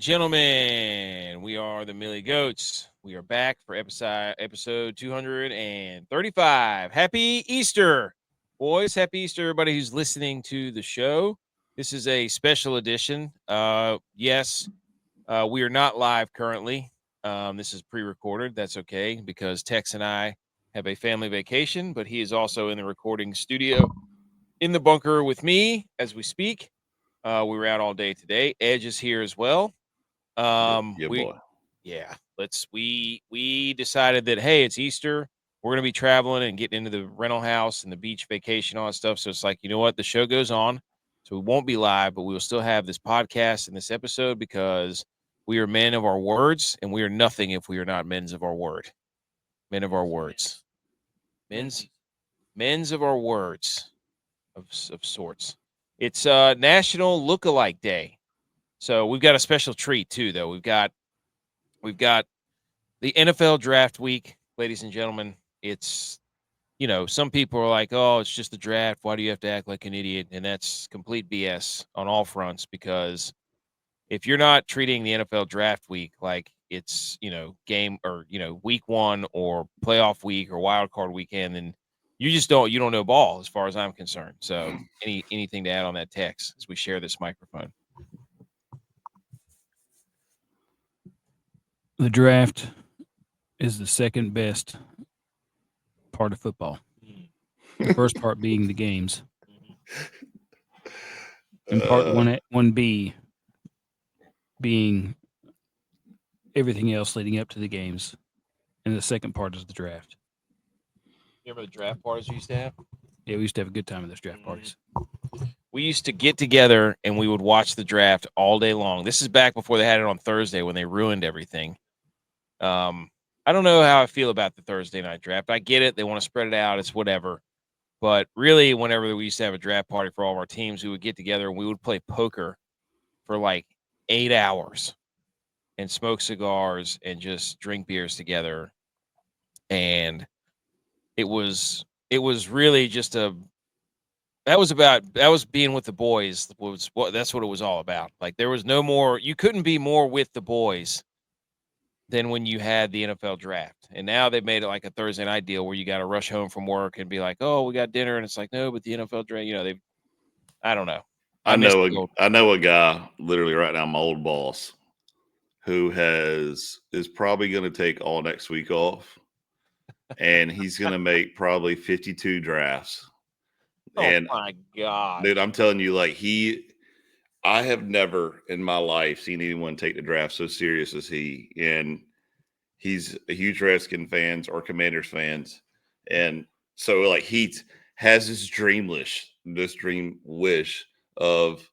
and gentlemen, we are the Millie Goats. We are back for episode 235. Happy Easter, boys. Happy Easter, everybody who's listening to the show. This is a special edition. Yes, we are not live currently. This is pre-recorded. That's okay because Tex and I have a family vacation, but he is also in the recording studio in the bunker with me as we speak. We were out all day today. Edge is here as well. Boy. We decided that, hey, it's Easter. We're gonna be traveling and getting into the rental house and the beach vacation, all that stuff. So it's like, you know what? The show goes on. So we won't be live, but we will still have this podcast and this episode because we are men of our words, and we are nothing if we are not men of our word. Men of our words. Men's of our words of sorts. It's National Lookalike Day. So we've got a special treat too, though. We've got the NFL draft week, ladies and gentlemen. It's, some people are like, oh, it's just the draft. Why do you have to act like an idiot? And that's complete BS on all fronts, because if you're not treating the NFL draft week like it's, game or, week one or playoff week or wild card weekend, then you don't know ball as far as I'm concerned. So anything to add on that, text as we share this microphone? The draft is the second best part of football. The first part being the games. And part 1B being everything else leading up to the games. And the second part is the draft. You remember the draft parties we used to have? Yeah, we used to have a good time at those draft parties. We used to get together and we would watch the draft all day long. This is back before they had it on Thursday when they ruined everything. I don't know how I feel about the Thursday night draft. I get it. They want to spread it out. It's whatever. But really, whenever we used to have a draft party for all of our teams, we would get together and we would play poker for like 8 hours and smoke cigars and just drink beers together. And it was really just that was being with the boys. That's what it was all about. Like, there was no more, you couldn't be more with the boys than when you had the NFL draft. And now they've made it like a Thursday night deal where you got to rush home from work and be like, oh, we got dinner. And it's like, no, but the NFL draft, I don't know. I know a guy literally right now, my old boss, who is probably going to take all next week off, and he's going to make probably 52 drafts. Oh my God, dude, I'm telling you, I have never in my life seen anyone take the draft so serious as he. And he's a huge Redskin fans or Commanders fans. And so like he has this dream wish of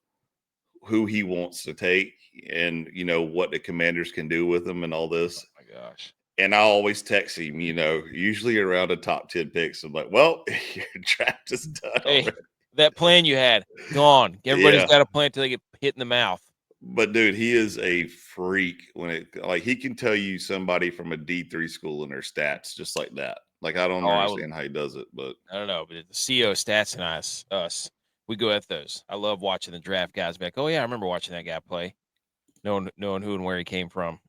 who he wants to take and, what the Commanders can do with him and all this. Oh my gosh. And I always text him, usually around the top 10 picks. I'm like, well, your draft is done already. That plan you had, gone. Everybody's got a plan until they get hit in the mouth. But dude, he is a freak he can tell you somebody from a D3 school and their stats just like that. Like, I don't understand how he does it, but I don't know. But the CEO stats and us, we go at those. I love watching the draft guys back. Oh yeah, I remember watching that guy play, knowing who and where he came from.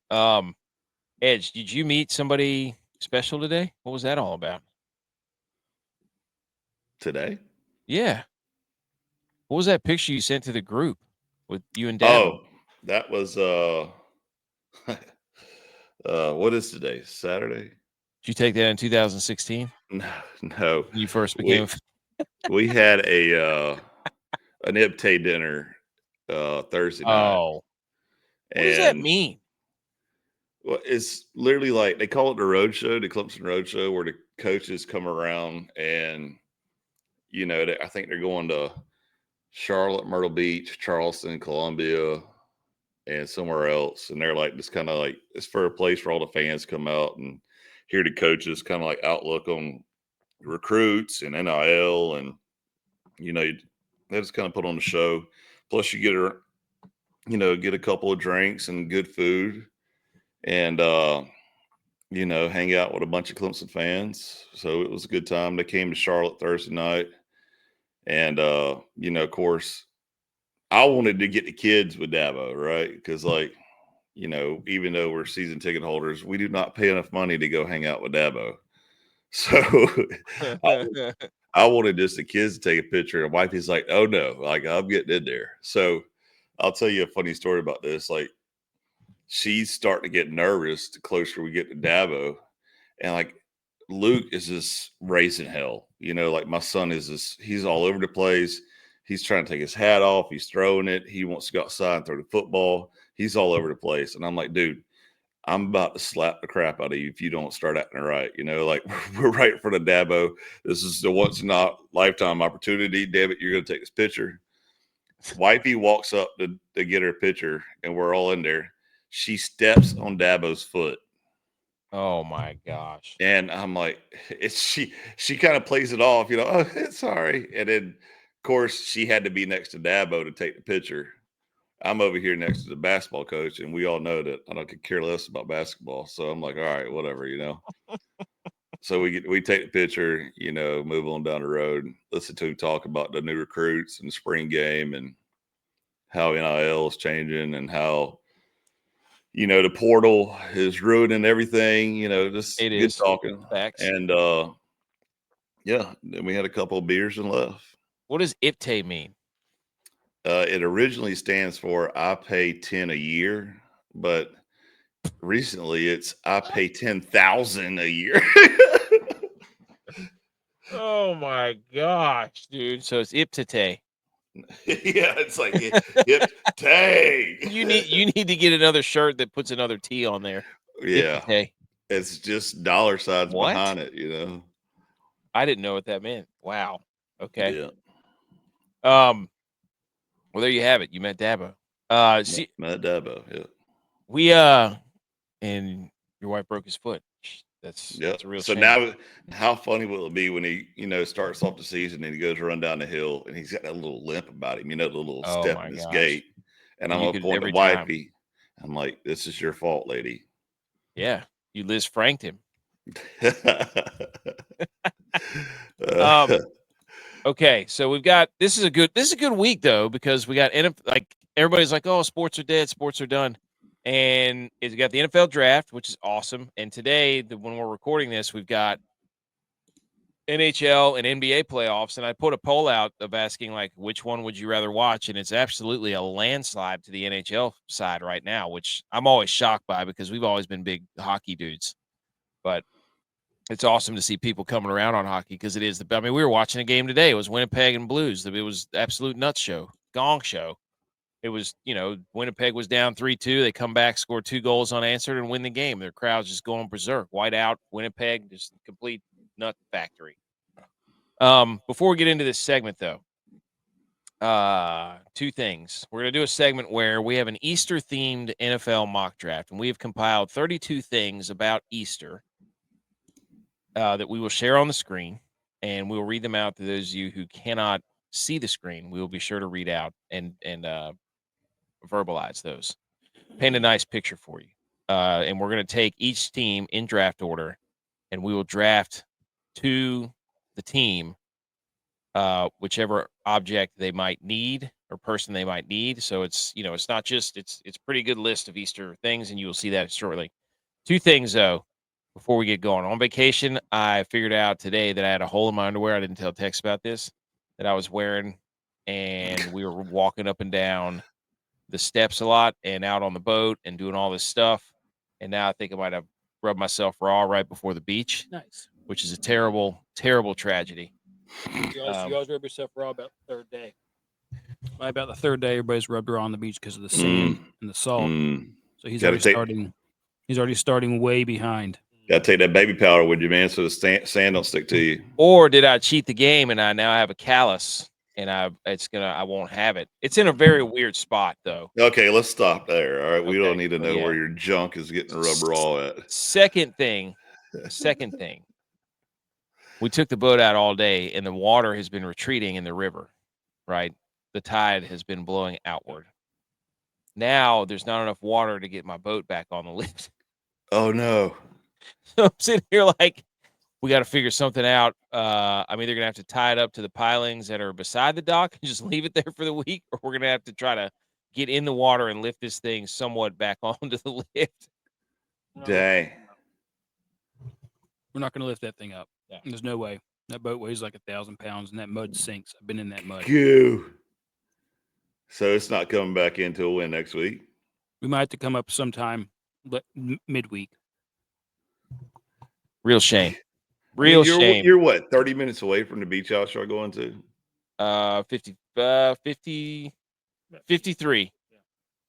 Edge, did you meet somebody special today? What was that all about? Today? Yeah. What was that picture you sent to the group with you and Dad? Oh, that was what is today? Saturday? Did you take that in 2016? No. When you first became we had an IPTAY dinner Thursday night. Oh. What does that mean? Well, it's literally like they call it the road show, the Clemson Road Show, where the coaches come around and I think they're going to Charlotte, Myrtle Beach, Charleston, Columbia, and somewhere else. And they're like, just kind of like, it's for a place where all the fans come out and hear the coaches kind of like outlook on recruits and NIL. And, they just kind of put on the show. Plus you get a couple of drinks and good food and, hang out with a bunch of Clemson fans. So it was a good time. They came to Charlotte Thursday night. And, of course, I wanted to get the kids with Dabo, right? Because, even though we're season ticket holders, we do not pay enough money to go hang out with Dabo. So I wanted just the kids to take a picture. And wifey's like, oh no, like I'm getting in there. So I'll tell you a funny story about this. Like she's starting to get nervous the closer we get to Dabo. And like Luke is just raising hell. Like my son is just, he's all over the place. He's trying to take his hat off. He's throwing it. He wants to go outside and throw the football. He's all over the place. And I'm like, dude, I'm about to slap the crap out of you if you don't start acting right. Like we're right in front of Dabo. This is the once in a lifetime opportunity. Damn it, you're going to take this picture. Wifey walks up to get her picture, and we're all in there. She steps on Dabo's foot. Oh my gosh. And I'm like, she kind of plays it off, oh, it's sorry. And then of course she had to be next to Dabo to take the picture. I'm over here next to the basketball coach, and we all know that I don't care less about basketball. So I'm like, all right, whatever. So we take the picture, move on down the road, listen to him talk about the new recruits and the spring game and how NIL is changing and how the portal is ruining everything. Just It good is. talking. Facts. And yeah, then we had a couple of beers and left. What does IPTE mean? It originally stands for I pay 10 a year, but recently it's I pay 10,000 a year. Oh my gosh, dude. So it's IPTE. Yeah, it's like hip tag. You need to get another shirt that puts another T on there. Yeah. IPTE. It's just dollar signs What? behind it, I didn't know what that meant. Wow. Okay. Yeah. Well, there you have it. You met Dabo. See, Matt Dabo, yeah. we and your wife broke his foot. That's a real so shame. now how funny will it be when he starts off the season and he goes to run down the hill and he's got that little limp about him, the little Oh step my in his gosh. gait, and I'm You gonna could point to every time. wifey. I'm like, this is your fault, lady. Yeah, you Liz Franked him. Uh, Okay, so we've got this is a good week though, because we got like everybody's like, oh, sports are dead, sports are done, and it's got the NFL draft, which is awesome. And today, when we're recording this, we've got NHL and NBA playoffs, and I put a poll out of asking like, which one would you rather watch, and it's absolutely a landslide to the NHL side right now, which I'm always shocked by because we've always been big hockey dudes, but it's awesome to see people coming around on hockey because it is we were watching a game today. It was Winnipeg and Blues. It was absolute nuts show, gong show. It was, Winnipeg was down 3-2. They come back, score 2 goals unanswered, and win the game. Their crowd's just going berserk. White out, Winnipeg, just complete nut factory. Before we get into this segment, though, 2 things. We're going to do a segment where we have an Easter-themed NFL mock draft, and we have compiled 32 things about Easter that we will share on the screen, and we will read them out to those of you who cannot see the screen. We will be sure to read out and verbalize those, paint a nice picture for you. And we're going to take each team in draft order, and we will draft to the team whichever object they might need or person they might need. So it's it's not just it's a pretty good list of Easter things, and you will see that shortly. 2 things though. Before we get going, on vacation, I figured out today that I had a hole in my underwear. I didn't tell Tex about this, that I was wearing, and we were walking up and down the steps a lot and out on the boat and doing all this stuff. And now I think I might have rubbed myself raw right before the beach. Nice. Which is a terrible, terrible tragedy. You always rub yourself raw about the 3rd day. By about the 3rd day, everybody's rubbed raw on the beach because of the sand and the salt. So he's already starting way behind. Gotta take that baby powder with you, man, so the sand don't stick to you. Or did I cheat the game and I now have a callus and I won't have it. It's in a very weird spot though. Okay, let's stop there. All right, we Okay, don't need to know yeah. where your junk is getting rubbed raw at. Second thing. We took the boat out all day and the water has been retreating in the river, right? The tide has been blowing outward. Now there's not enough water to get my boat back on the lift. Oh no. So I'm sitting here like, we got to figure something out. I'm either going to have to tie it up to the pilings that are beside the dock and just leave it there for the week, or we're going to have to try to get in the water and lift this thing somewhat back onto the lift. Dang. We're not going to lift that thing up. Yeah. There's no way. That boat weighs like 1,000 pounds, and that mud sinks. I've been in that mud. Goo. So it's not coming back until when next week? We might have to come up sometime midweek. Real shame. Real shame. You're what, 30 minutes away from the beach house you're going to? 53.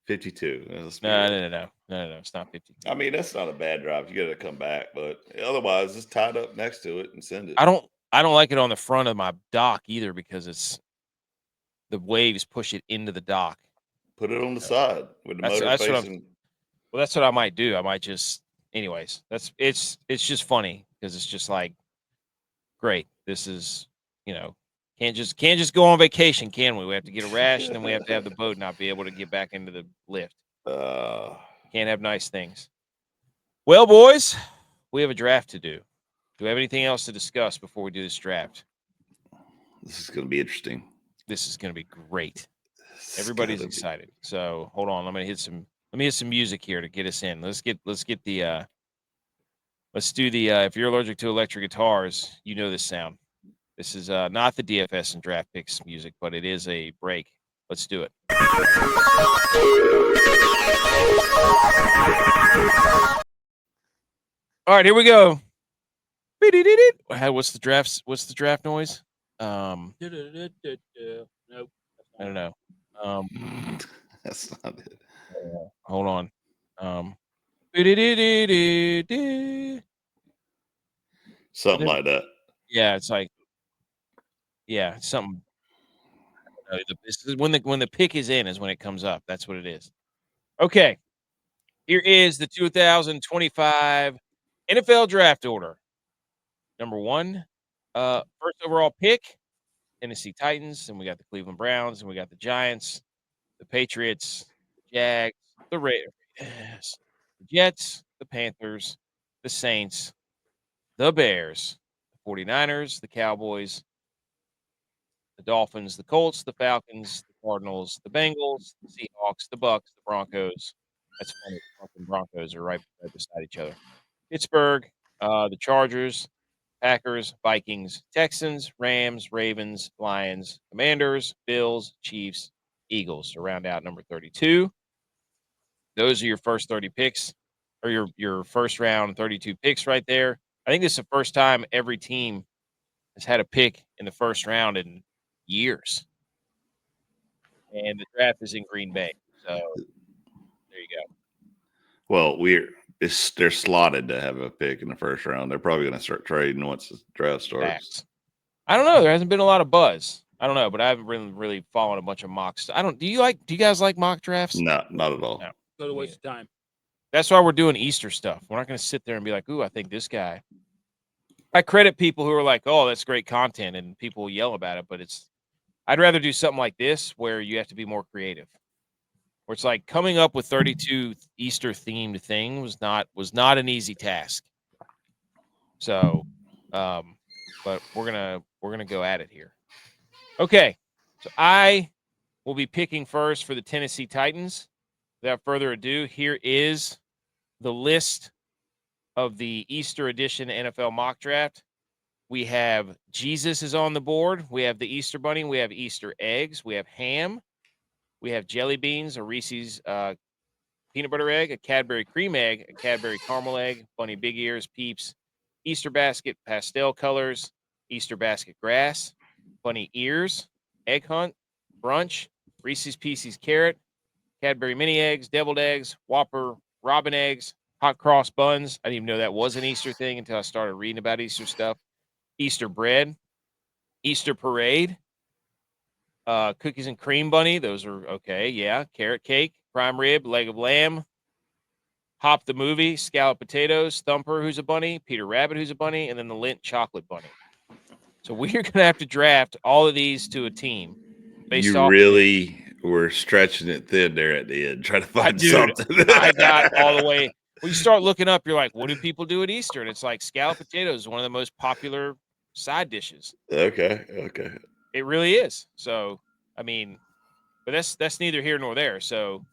52. No. It's not 50. I mean, that's not a bad drive. You got to come back, but otherwise, just tied up next to it and send it. I don't like it on the front of my dock either because the waves push it into the dock. Put it on the side with the motor facing. Well, that's what I might do. I might just, anyways. It's just funny because it's just like, great. This is, can't just go on vacation, can we? We have to get a rash, and then we have to have the boat not be able to get back into the lift. Can't have nice things. Well, boys, we have a draft to do. Do we have anything else to discuss before we do this draft? This is going to be interesting. This is going to be great. Everybody's excited. So hold on. Let me hit some music here to get us in. Let's do the if you're allergic to electric guitars, you know this sound. This is not the DFS and draft picks music, but it is a break. Let's do it. All right, here we go. What's the draft noise? Nope. I don't know. That's not it. Hold on. Something like that. Yeah, it's like, something. I don't know. This is when the pick is in is when it comes up. That's what it is. Okay. Here is the 2025 NFL draft order. Number 1, first overall pick, Tennessee Titans, and we got the Cleveland Browns, and we got the Giants, the Patriots, the Jags, the Raiders, the Jets, the Panthers, the Saints, the Bears, the 49ers, the Cowboys, the Dolphins, the Colts, the Falcons, the Cardinals, the Bengals, the Seahawks, the Bucks, the Broncos. That's funny. The Bucks and Broncos are right beside each other. Pittsburgh, the Chargers, Packers, Vikings, Texans, Rams, Ravens, Lions, Commanders, Bills, Chiefs, Eagles to round out number 32. Those are your first 30 picks, or your first round 32 picks right there. I think this is the first time every team has had a pick in the first round in years. And the draft is in Green Bay. So there you go. Well, they're slotted to have a pick in the first round. They're probably going to start trading once the draft starts. Facts. I don't know. There hasn't been a lot of buzz. I don't know, but I haven't really followed a bunch of mocks. Do you guys like mock drafts? No, not at all. No. It's a waste of time. That's why we're doing Easter stuff. We're not going to sit there and be like, ooh, I think this guy. I credit people who are like, oh, that's great content, and people will yell about it, but I'd rather do something like this where you have to be more creative. Where it's like coming up with 32 Easter themed things was not an easy task. So, but we're gonna go at it here. Okay, so I will be picking first for the Tennessee Titans. Without further ado, here is the list of the Easter edition NFL mock draft. We have Jesus is on the board. We have the Easter bunny. We have Easter eggs. We have ham. We have jelly beans, a Reese's peanut butter egg, a Cadbury cream egg, a Cadbury caramel egg, bunny big ears, Peeps, Easter basket pastel colors, Easter basket grass, bunny ears, egg hunt, brunch, Reese's Pieces carrot, Cadbury mini eggs, deviled eggs, Whopper robin eggs, hot cross buns. I didn't even know that was an Easter thing until I started reading about Easter stuff. Easter bread, Easter parade, cookies and cream bunny. Those are okay. Yeah. Carrot cake, prime rib, leg of lamb, Hop the movie, scalloped potatoes, Thumper, who's a bunny, Peter Rabbit, who's a bunny, and then the Lindt chocolate bunny. So we're going to have to draft all of these to a team. You really were stretching it thin there at the end, trying to find something. I got all the way. When you start looking up, you're like, what do people do at Easter? And it's like scalloped potatoes is one of the most popular side dishes. Okay. It really is. So, I mean, But that's neither here nor there. So,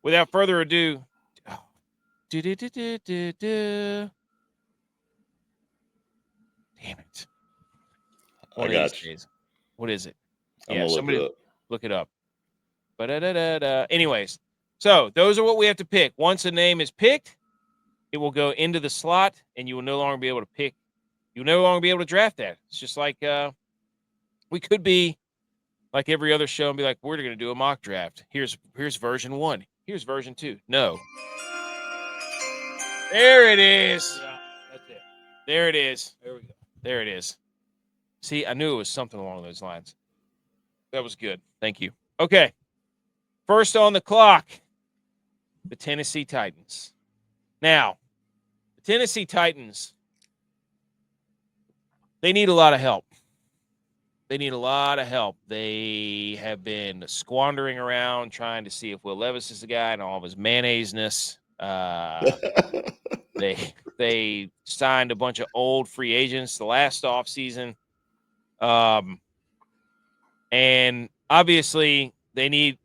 without further ado, damn it! One of these days. What is it? I'm gonna somebody look it up. Anyways, so those are what we have to pick. Once a name is picked, it will go into the slot, and you will no longer be able to pick. You'll no longer be able to draft that. It's just like we could be like every other show and be like, we're going to do a mock draft. Here's version 1. Here's version 2. No. There it is. Yeah, that's it. There it is. There we go. There it is. See, I knew it was something along those lines. That was good. Thank you. Okay. First on the clock, the Tennessee Titans. Now, the Tennessee Titans, they need a lot of help. They need a lot of help. They have been squandering around trying to see if Will Levis is the guy and all of his mayonnaise-ness. They signed a bunch of old free agents the last offseason. And obviously they need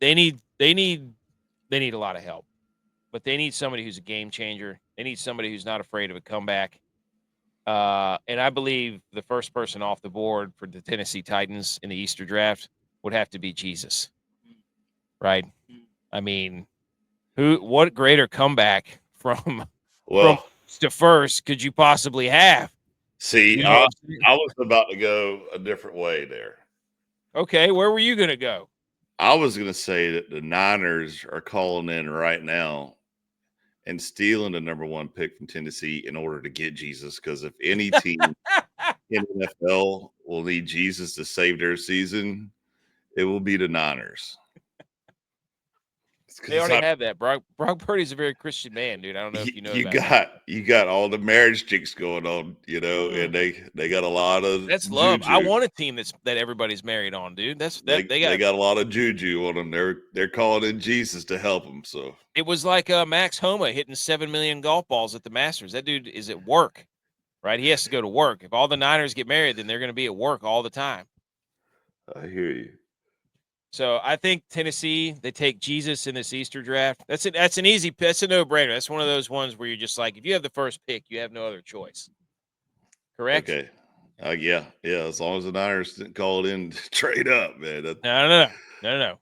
a lot of help. But they need somebody who's a game changer. They need somebody who's not afraid of a comeback. And I believe the first person off the board for the Tennessee Titans in the Easter draft would have to be Jesus. Right? I mean, what greater comeback from to first could you possibly have? See, I was about to go a different way there. Okay, where were you going to go? I was going to say that the Niners are calling in right now and stealing the number 1 pick from Tennessee in order to get Jesus. Because if any team in the NFL will need Jesus to save their season, it will be the Niners. They already have that. Brock Purdy's a very Christian man, dude. I don't know if you know you got all the marriage chicks going on, and they got a lot of that's juju. love. I want a team that everybody's married on, dude. They got a lot of juju on them. They're calling in Jesus to help them. So it was like Max Homa hitting 7 million golf balls at the Masters. That dude is at work, right? He has to go to work. If all the Niners get married, then they're going to be at work all the time. I hear you. So I think Tennessee, they take Jesus in this Easter draft. That's a no-brainer. That's one of those ones where you're just like, if you have the first pick, you have no other choice. Correct? Okay. Yeah. As long as the Niners didn't call it in to trade up, man. No.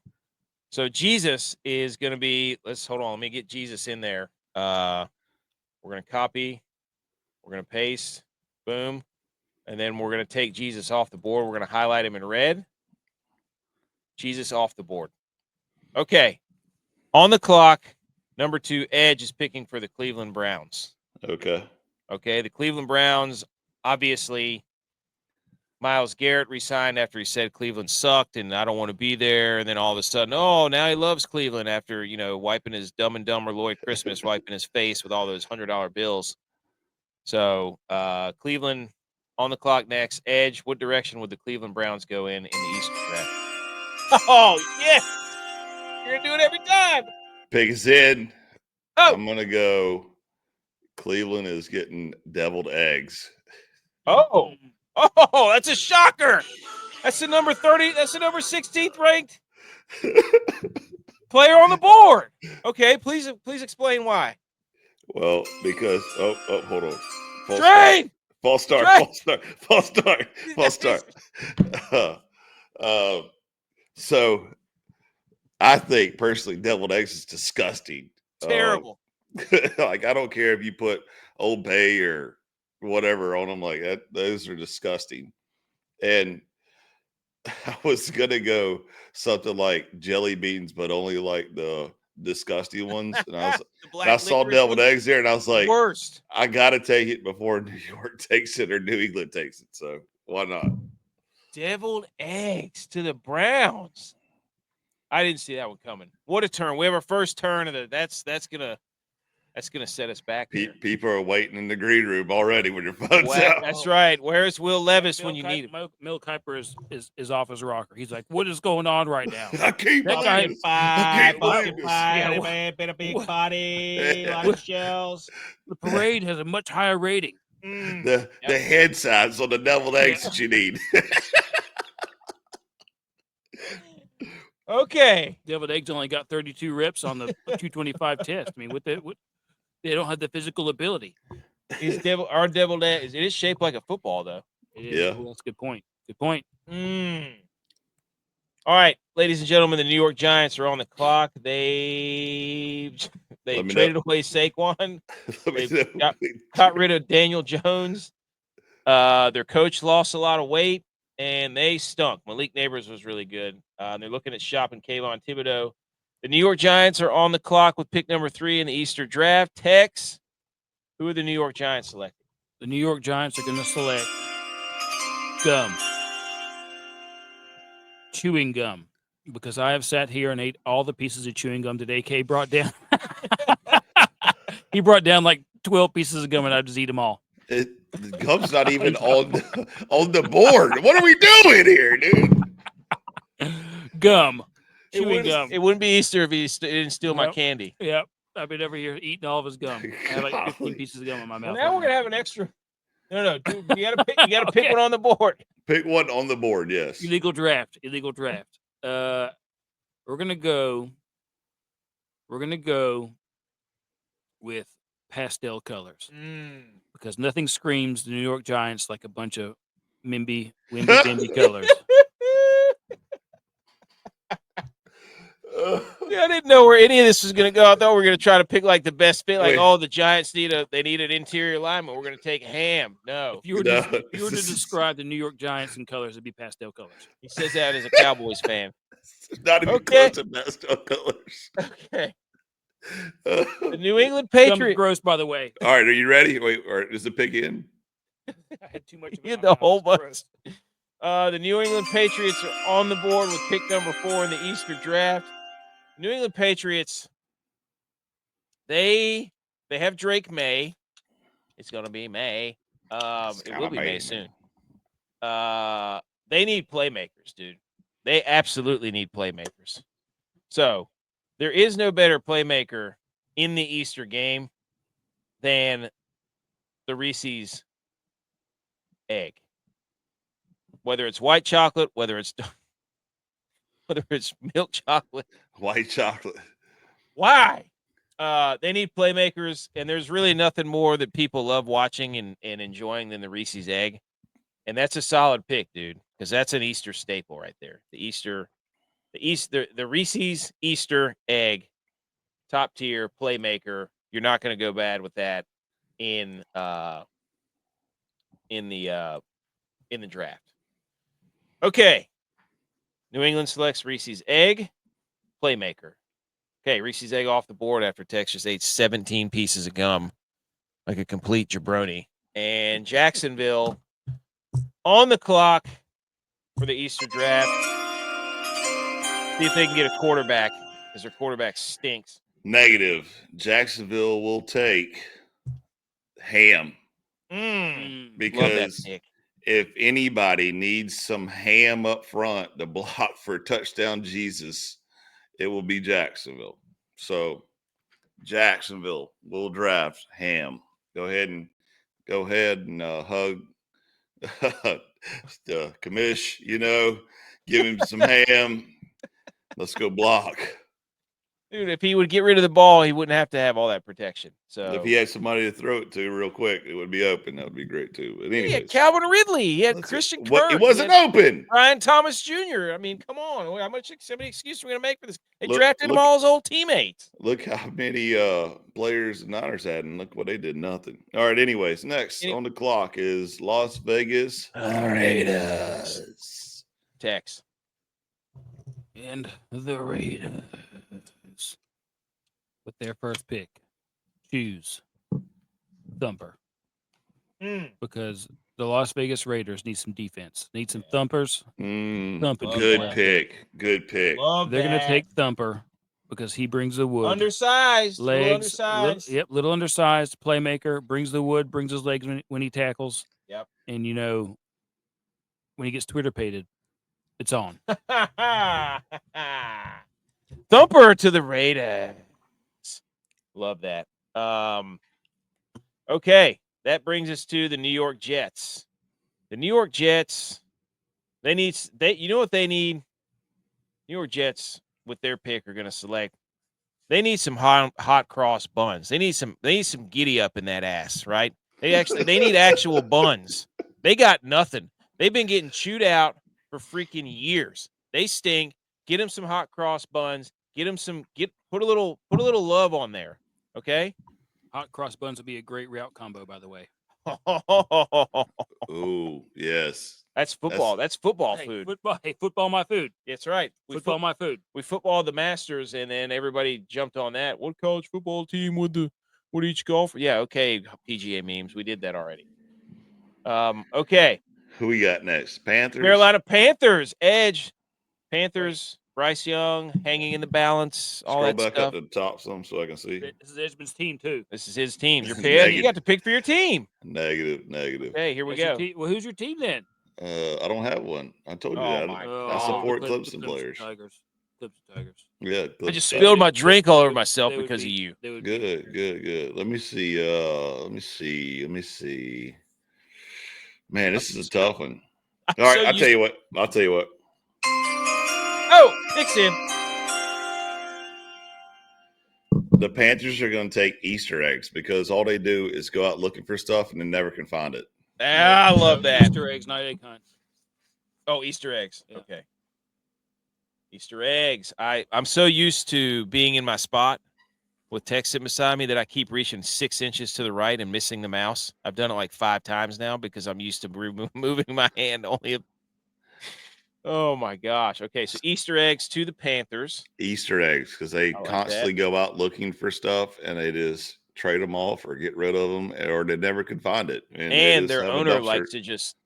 So Jesus is going to be. Hold on. Let me get Jesus in there. We're going to copy. We're going to paste. Boom. And then we're going to take Jesus off the board. We're going to highlight him in red. Jesus off the board. Okay. On the clock, number 2, Edge is picking for the Cleveland Browns. Okay. The Cleveland Browns, obviously, Myles Garrett resigned after he said Cleveland sucked and I don't want to be there. And then all of a sudden, now he loves Cleveland after, wiping his Dumb and Dumber Lloyd Christmas, wiping his face with all those $100 bills. So Cleveland on the clock next. Edge, what direction would the Cleveland Browns go in the Easter draft? Oh, yes. You're going to do it every time. Pick is in. Oh. I'm going to go Cleveland is getting deviled eggs. Oh, that's a shocker. That's the number 30. That's the number 16th ranked player on the board. Okay, please explain why. Well, because hold on. False start. So I think personally, deviled eggs is disgusting. Terrible. Like I don't care if you put Old Bay or whatever on them like that. Those are disgusting. And I was gonna go something like jelly beans, but only like the disgusting ones. And I saw deviled eggs there, and I was like, worst. I gotta take it before New York takes it or New England takes it. So why not? Deviled eggs to the Browns. I didn't see that one coming. What a turn! We have our first turn of the. That's gonna set us back. People are waiting in the green room already when your phone's out. That's right. Where's Will Levis when you need him? Mel Kiper is off his rocker. He's like, "What is going on right now?" I can't believe this. Been a big party, a lot of shells. The parade has a much higher rating. The head size on the deviled eggs that you need. Okay. Deviled eggs only got 32 reps on the 225 test. I mean, they don't have the physical ability. Our deviled egg it is shaped like a football though. It is. Yeah. Well, that's a good point. Good point. All right, ladies and gentlemen, the New York Giants are on the clock. They traded away Saquon. They got rid of Daniel Jones. Their coach lost a lot of weight, and they stunk. Malik Neighbors was really good. They're looking at shopping Kayvon Thibodeau. The New York Giants are on the clock with pick number 3 in the Easter draft. Tex, who are the New York Giants selecting? The New York Giants are going to select gum. Chewing gum. Because I have sat here and ate all the pieces of chewing gum that AK brought down. He brought down like 12 pieces of gum, and I just eat them all. The gum's not even on the board. What are we doing here, dude? Gum. Chewing gum. It wouldn't be Easter if he didn't steal my candy. Yep. I've been over here eating all of his gum. I have like 15 pieces of gum in my mouth. Well, now we're going to have an extra. No, dude, you got to pick one on the board. Pick one on the board, yes. Illegal draft. We're gonna go with pastel colors because nothing screams the New York Giants like a bunch of wimby colors. Yeah, I didn't know where any of this was going to go. I thought we were going to try to pick like the best fit. Like, the Giants need an interior alignment. We're going to take ham. No. If you were to describe the New York Giants in colors, it'd be pastel colors. He says that as a Cowboys fan. Not even close to pastel colors. Okay. The New England Patriots. Gross, by the way. All right, are you ready? Wait, all right, does the pick in? I had too much. You had the whole bunch. The New England Patriots are on the board with pick number 4 in the Easter draft. New England Patriots, they have Drake May. It's going to be May. It will be May soon. They need playmakers, dude. They absolutely need playmakers. So there is no better playmaker in the Easter game than the Reese's egg. Whether it's white chocolate, whether it's milk chocolate. White chocolate. Why? They need playmakers, and there's really nothing more that people love watching and enjoying than the Reese's egg. And that's a solid pick, dude, because that's an Easter staple right there. The Reese's Easter egg, top tier playmaker. You're not going to go bad with that in the draft. Okay. New England selects Reese's egg, playmaker. Okay, Reese's egg off the board after Tex just ate 17 pieces of gum like a complete jabroni. And Jacksonville on the clock for the Easter draft. See if they can get a quarterback because their quarterback stinks. Negative. Jacksonville will take ham. Because if anybody needs some ham up front to block for touchdown Jesus, it will be Jacksonville. So Jacksonville will draft ham. Go ahead and hug the commish, give him some ham. Let's go block. Dude, if he would get rid of the ball, he wouldn't have to have all that protection. So if he had somebody to throw it to real quick, it would be open. That would be great too. But anyways, he had Calvin Ridley. He had Christian Kirk. It wasn't open. Ryan Thomas Jr. I mean, come on. How much excuse are we going to make for this? They drafted him all his old teammates. Look how many players the Niners had, and look what they did. Nothing. All right. Anyways, next on the clock is Las Vegas Raiders. Tex. And the Raiders with their first pick choose Thumper. Because the Las Vegas Raiders need some defense. Need some thumpers. Good pick. Good pick. They're going to take Thumper because he brings the wood. Undersized. Legs. Little undersized. Playmaker. Brings the wood. Brings his legs when he tackles. Yep. And, when he gets Twitter pated, it's on. Thumper to the Raiders. Love that. Okay. That brings us to the New York Jets. The New York Jets, you know what they need? New York Jets with their pick are going to select. They need some hot cross buns. They need some giddy up in that ass, right? They need actual buns. They got nothing. They've been getting chewed out for freaking years. They stink. Get them some hot cross buns. Put a little love on there. Okay? Hot cross buns would be a great route combo, by the way. Oh, yes. That's football. That's football food. Football my food. That's right. Football my food. We footballed the Masters, and then everybody jumped on that. What college football team would each golfer? Yeah, okay, PGA memes. We did that already. Okay. Who we got next? Panthers. Carolina Panthers, edge. Panthers, Bryce Young hanging in the balance. All Scroll that back stuff. up to the top some so I can see. This is Edgman's team too. This is his team. Your pick. You got to pick for your team. Negative. Okay, here we go. Well, who's your team then? I don't have one. I told you that. I support Clemson players. Clemson Tigers. Yeah. I just spilled my drink all over myself because of you. Good. Let me see. Man, this is a tough one. All right, I'll tell you what. Oh, Nick's in. The Panthers are going to take Easter eggs because all they do is go out looking for stuff and they never can find it. I love that. Easter eggs, not egg hunt. Oh, Easter eggs. Yeah. Okay. Easter eggs. I'm so used to being in my spot with Tex sitting beside me that I keep reaching 6 inches to the right and missing the mouse. I've done it like 5 times now because I'm used to moving my hand only. Oh my gosh. Okay, so Easter eggs to the Panthers. Easter eggs because they constantly go out looking for stuff and they just trade them off or get rid of them or they never could find it. And their owner likes to just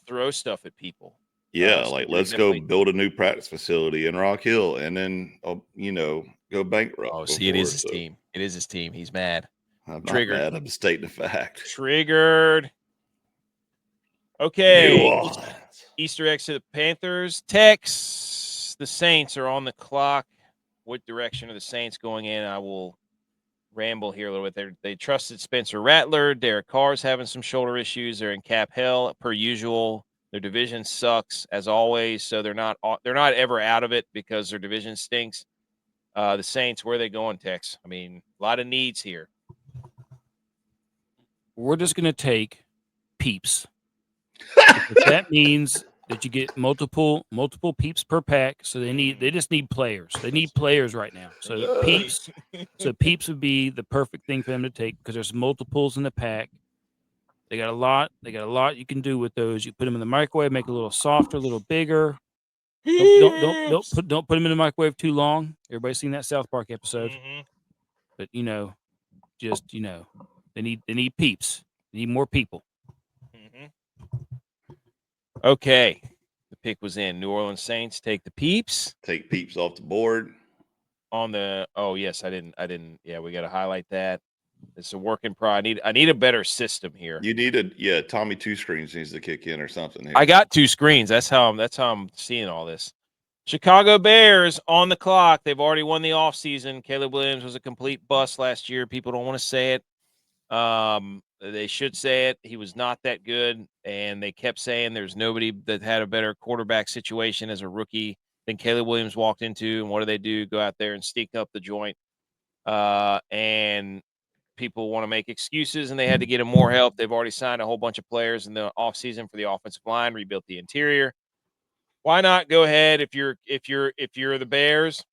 throw stuff at people. Yeah, let's go build a new practice facility in Rock Hill and then, go bankrupt. Oh, see, it is his team. It is his team. He's mad. I'm triggered. Not mad. I'm stating the fact. Triggered. Okay. Easter eggs to the Panthers. Tex, the Saints are on the clock. What direction are the Saints going in? I will ramble here a little bit. They trusted Spencer Rattler. Derek Carr's having some shoulder issues. They're in cap hell per usual. Their division sucks as always, so they're not ever out of it because their division stinks. The Saints, where are they going, Tex? I mean, a lot of needs here. We're just going to take peeps. That means that you get multiple peeps per pack. So they just need players. They need players right now. So peeps would be the perfect thing for them to take because there's multiples in the pack. They got a lot you can do with those. You put them in the microwave, make it a little softer, a little bigger. Don't put them in the microwave too long. Everybody's seen that South Park episode. Mm-hmm. But they need peeps. They need more people. Mm-hmm. Okay. The pick was in. New Orleans Saints take the peeps. Take peeps off the board. Yes, I didn't. Yeah, we got to highlight that. It's a work in progress. I need a better system here. You need Tommy 2 screens needs to kick in or something here. I got 2 screens. That's how I'm seeing all this. Chicago Bears on the clock. They've already won the offseason. Caleb Williams was a complete bust last year. People don't want to say it. They should say it. He was not that good, and they kept saying there's nobody that had a better quarterback situation as a rookie than Caleb Williams walked into. And what do? Go out there and stink up the joint. And people want to make excuses, and they had to get him more help. They've already signed a whole bunch of players in the offseason for the offensive line, rebuilt the interior. Why not go ahead if you're the Bears?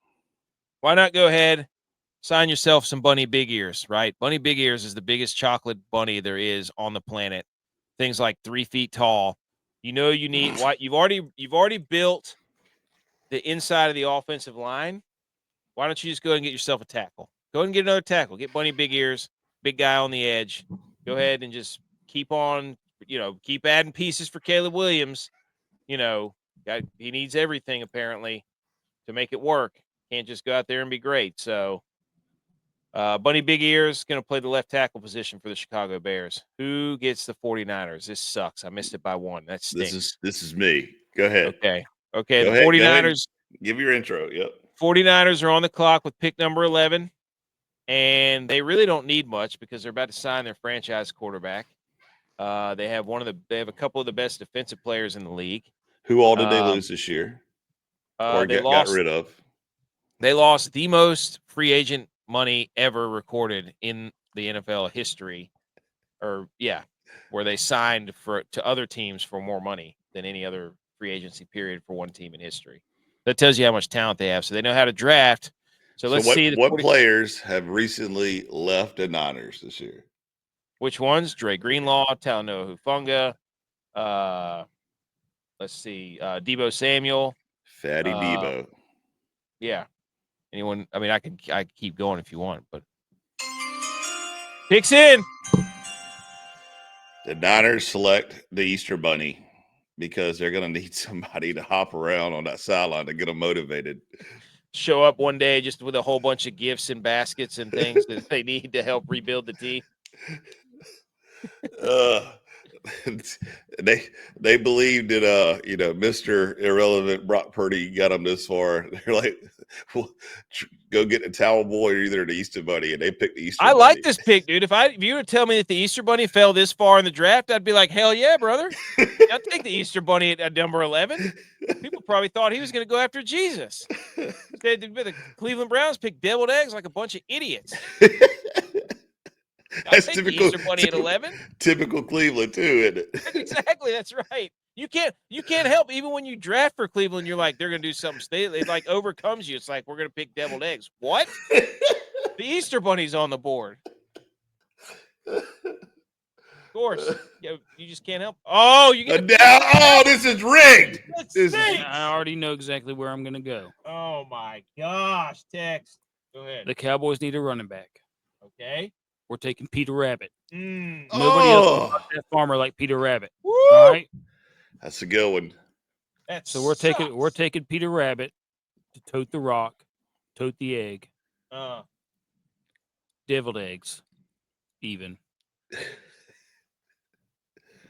Why not go ahead, sign yourself some Bunny Big Ears, right? Bunny Big Ears is the biggest chocolate bunny there is on the planet. Things like 3 feet tall. You need what you've already built the inside of the offensive line. Why don't you just go ahead and get yourself a tackle? Go ahead and get another tackle. Get Bunny Big Ears, big guy on the edge. Go ahead and just keep adding pieces for Caleb Williams. He needs everything apparently to make it work. Can't just go out there and be great. So Bunny Big Ears going to play the left tackle position for the Chicago Bears. Who gets the 49ers? This sucks. I missed it by 1. That stinks. This is me. Go ahead. Okay. Go the ahead, 49ers. Give your intro. Yep. 49ers are on the clock with pick number 11. And they really don't need much because they're about to sign their franchise quarterback. They have a couple of the best defensive players in the league. Who all did they lose this year? Or They got lost. rid of. They lost the most free agent money ever recorded in the NFL history, where they signed to other teams for more money than any other free agency period for one team in history. That tells you how much talent they have. So they know how to draft. So let's see what players have recently left the Niners this year? Which ones? Dre Greenlaw, Talanoa Hufanga. Let's see, Debo Samuel, Fatty Debo. Yeah. Anyone? I mean, I can keep going if you want, but picks in. The Niners select the Easter Bunny because they're going to need somebody to hop around on that sideline to get them motivated. Show up one day just with a whole bunch of gifts and baskets and things that they need to help rebuild the team. They believed that Mr. Irrelevant Brock Purdy got them this far. They're like, well, go get the towel boy or either the Easter Bunny, and they picked the Easter Bunny. I like this pick, dude. If you would tell me that the Easter Bunny fell this far in the draft, I'd be like, hell yeah, brother. I'll take the Easter Bunny at number 11. People probably thought he was going to go after Jesus. The Cleveland Browns picked deviled eggs like a bunch of idiots. That's typical. Easter Bunny at 11. Typical Cleveland too, isn't it? Exactly, that's right. You can't help. Even when you draft for Cleveland, you're like, they're going to do something. It like overcomes you. It's like, we're going to pick deviled eggs. What? The Easter Bunny's on the board. Of course, you just can't help. Oh, you get this is rigged. I already know exactly where I'm going to go. Oh my gosh, Tex. Go ahead. The Cowboys need a running back. Okay. We're taking Peter Rabbit. Nobody else is that farmer like Peter Rabbit. Woo! All right. That's a good one. So we're taking Peter Rabbit to tote the rock, tote the egg, deviled eggs, even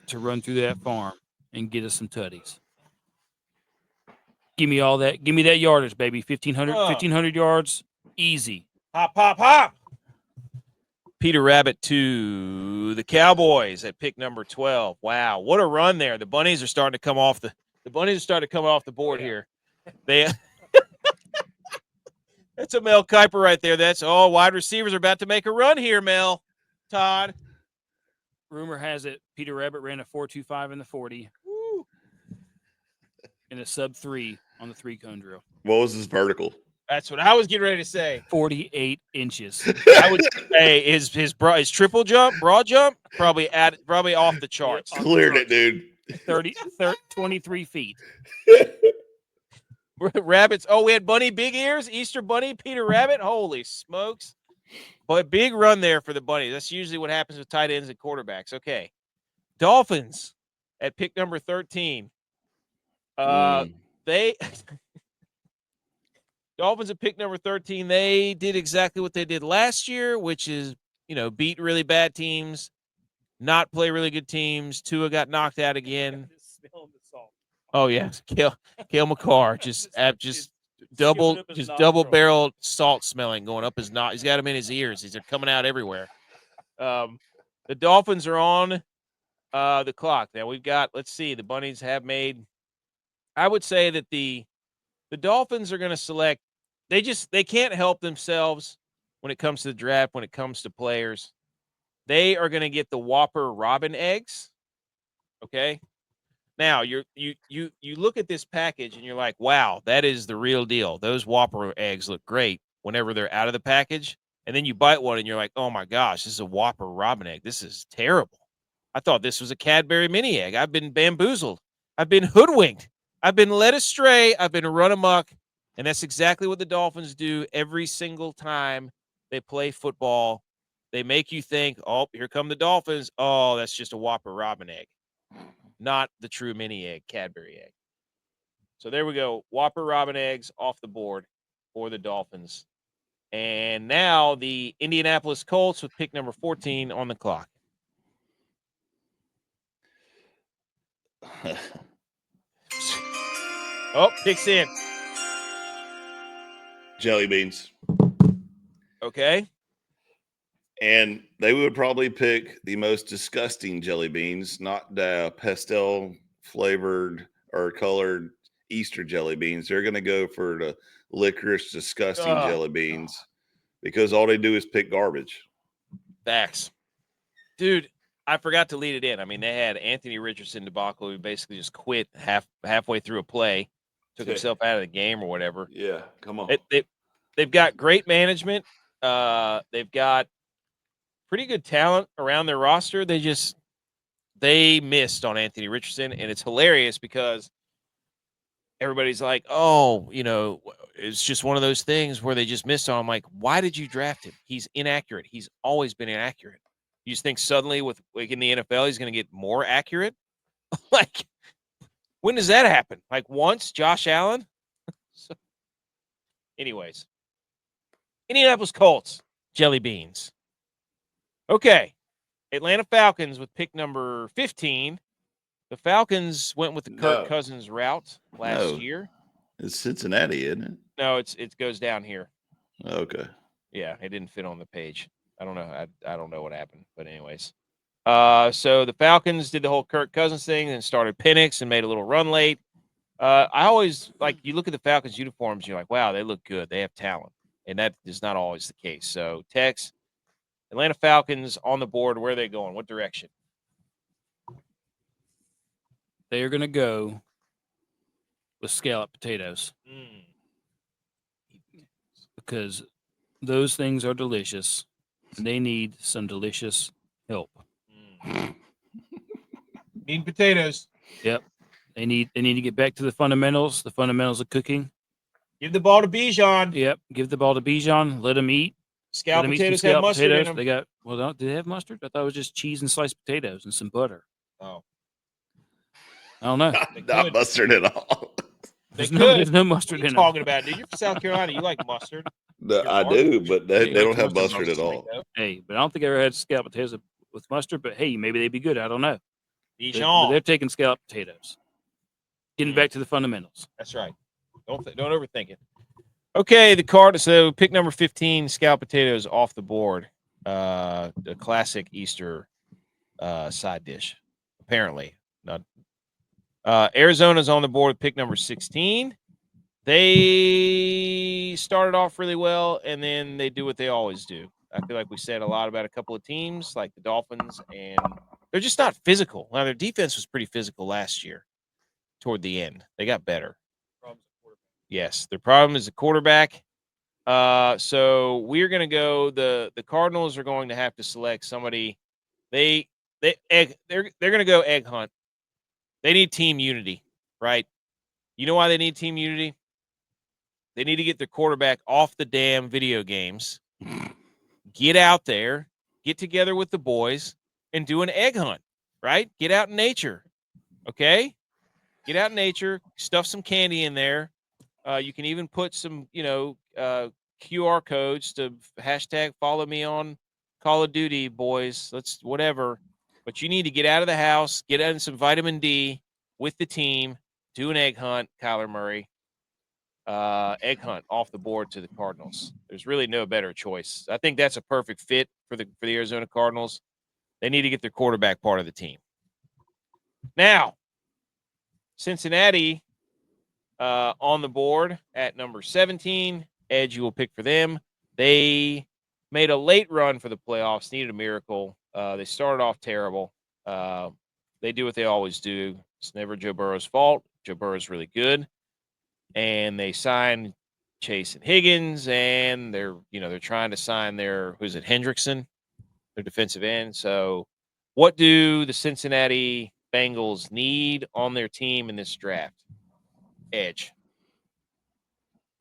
to run through that farm and get us some tutties. Give me all that. Give me that yardage, baby. 1,500 yards, easy. Hop, hop, hop. Peter Rabbit to the Cowboys at pick number 12. Wow, what a run there! The bunnies are starting to come off the board here. They that's a Mel Kiper right there. That's wide receivers are about to make a run here, Mel. Todd. Rumor has it Peter Rabbit ran a 4.25 in the 40. Woo. And a sub-3 on the 3-cone drill. What was his vertical? That's what I was getting ready to say. 48 inches. I would say his triple jump, broad jump, probably off the charts. Cleared it, dude. 23 feet. Rabbits. Oh, we had Bunny Big Ears, Easter Bunny, Peter Rabbit. Holy smokes. But big run there for the Bunnies. That's usually what happens with tight ends and quarterbacks. Okay. Dolphins at pick number 13. Dolphins at pick number 13, they did exactly what they did last year, which is, beat really bad teams, not play really good teams. Tua got knocked out again. Oh, yeah. Cale McCarr just double barrel salt smelling going up his nose. He's got them in his ears. They're coming out everywhere. The Dolphins are on the clock. Now we've got, let's see, the Bunnies have made, I would say that the Dolphins are going to select. They can't help themselves when it comes to the draft, when it comes to players. They are going to get the Whopper Robin eggs. Okay. Now you look at this package and you're like, wow, that is the real deal. Those Whopper eggs look great whenever they're out of the package. And then you bite one and you're like, oh my gosh, this is a Whopper Robin egg. This is terrible. I thought this was a Cadbury mini egg. I've been bamboozled. I've been hoodwinked. I've been led astray. I've been run amok. And that's exactly what the Dolphins do every single time they play football. They make you think, oh, here come the Dolphins. Oh, that's just a Whopper Robin egg. Not the true mini egg, Cadbury egg. So there we go. Whopper Robin eggs off the board for the Dolphins. And now the Indianapolis Colts with pick number 14 on the clock. Oh, picks in. Jelly beans. Okay. And they would probably pick the most disgusting jelly beans, not the pastel flavored or colored Easter jelly beans. They're going to go for the licorice, disgusting Oh, jelly beans because all they do is pick garbage. Facts. Dude, I forgot to lead it in. I mean, they had Anthony Richardson debacle who basically just quit halfway through a play, took himself out of the game or whatever. Yeah, come on. They've got great management. They've got pretty good talent around their roster. They missed on Anthony Richardson, and it's hilarious because everybody's like, "Oh, it's just one of those things where they just missed on him." Like, why did you draft him? He's inaccurate. He's always been inaccurate. You just think suddenly with in the NFL he's going to get more accurate? Like, when does that happen? Like once, Josh Allen? So, anyways, Indianapolis Colts, jelly beans. Okay, Atlanta Falcons with pick number 15. The Falcons went with the Kirk Cousins route last year. It's Cincinnati, isn't it? No, it goes down here. Okay. Yeah, it didn't fit on the page. I don't know. I don't know what happened, but anyways. So the Falcons did the whole Kirk Cousins thing and started Penix and made a little run late. I always you look at the Falcons uniforms, you're like, wow, they look good. They have talent. And that is not always the case. So Tex, Atlanta Falcons on the board. Where are they going? What direction? They are going to go with scalloped potatoes because those things are delicious. And they need some delicious help. Need potatoes. Yep. They need to get back to the fundamentals of cooking. Give the ball to Bijan. Yep. Give the ball to Bijan. Let him eat. Scalloped potatoes have mustard in them. They got do they have mustard? I thought it was just cheese and sliced potatoes and some butter. Oh. I don't know. Not mustard at all. There's no mustard in it. Talking about, dude, you're from South Carolina. You like mustard? No, I do, but they don't have mustard at all. Hey, but I don't think I ever had scalloped potatoes with mustard. But hey, maybe they'd be good. I don't know. Bijan. They're taking scalloped potatoes. Getting back to the fundamentals. That's right. Don't overthink it. Okay, the card. So pick number 15, scalloped potatoes off the board. The classic Easter side dish. Apparently, not. Arizona's on the board with pick number 16. They started off really well, and then they do what they always do. I feel like we said a lot about a couple of teams like the Dolphins, and they're just not physical. Now, their defense was pretty physical last year toward the end. They got better. Yes, their problem is the quarterback. So we're going to go. The Cardinals are going to have to select somebody. They're going to go egg hunt. They need team unity, right? You know why they need team unity? They need to get their quarterback off the damn video games, get out there, get together with the boys, and do an egg hunt, right? Get out in nature, okay? Get out in nature, stuff some candy in there. You can even put some, QR codes to hashtag follow me on Call of Duty, boys. Let's whatever. But you need to get out of the house, get in some vitamin D with the team, do an egg hunt, Kyler Murray. Egg hunt off the board to the Cardinals. There's really no better choice. I think that's a perfect fit for the Arizona Cardinals. They need to get their quarterback part of the team. Now, Cincinnati on the board at number 17. Edge, you will pick for them. They made a late run for the playoffs, needed a miracle. They started off terrible. They do what they always do. It's never Joe Burrow's fault. Joe Burrow's really good. And they signed Chase and Higgins, and they're trying to sign who's it, Hendrickson, their defensive end. So what do the Cincinnati Bengals need on their team in this draft? Edge.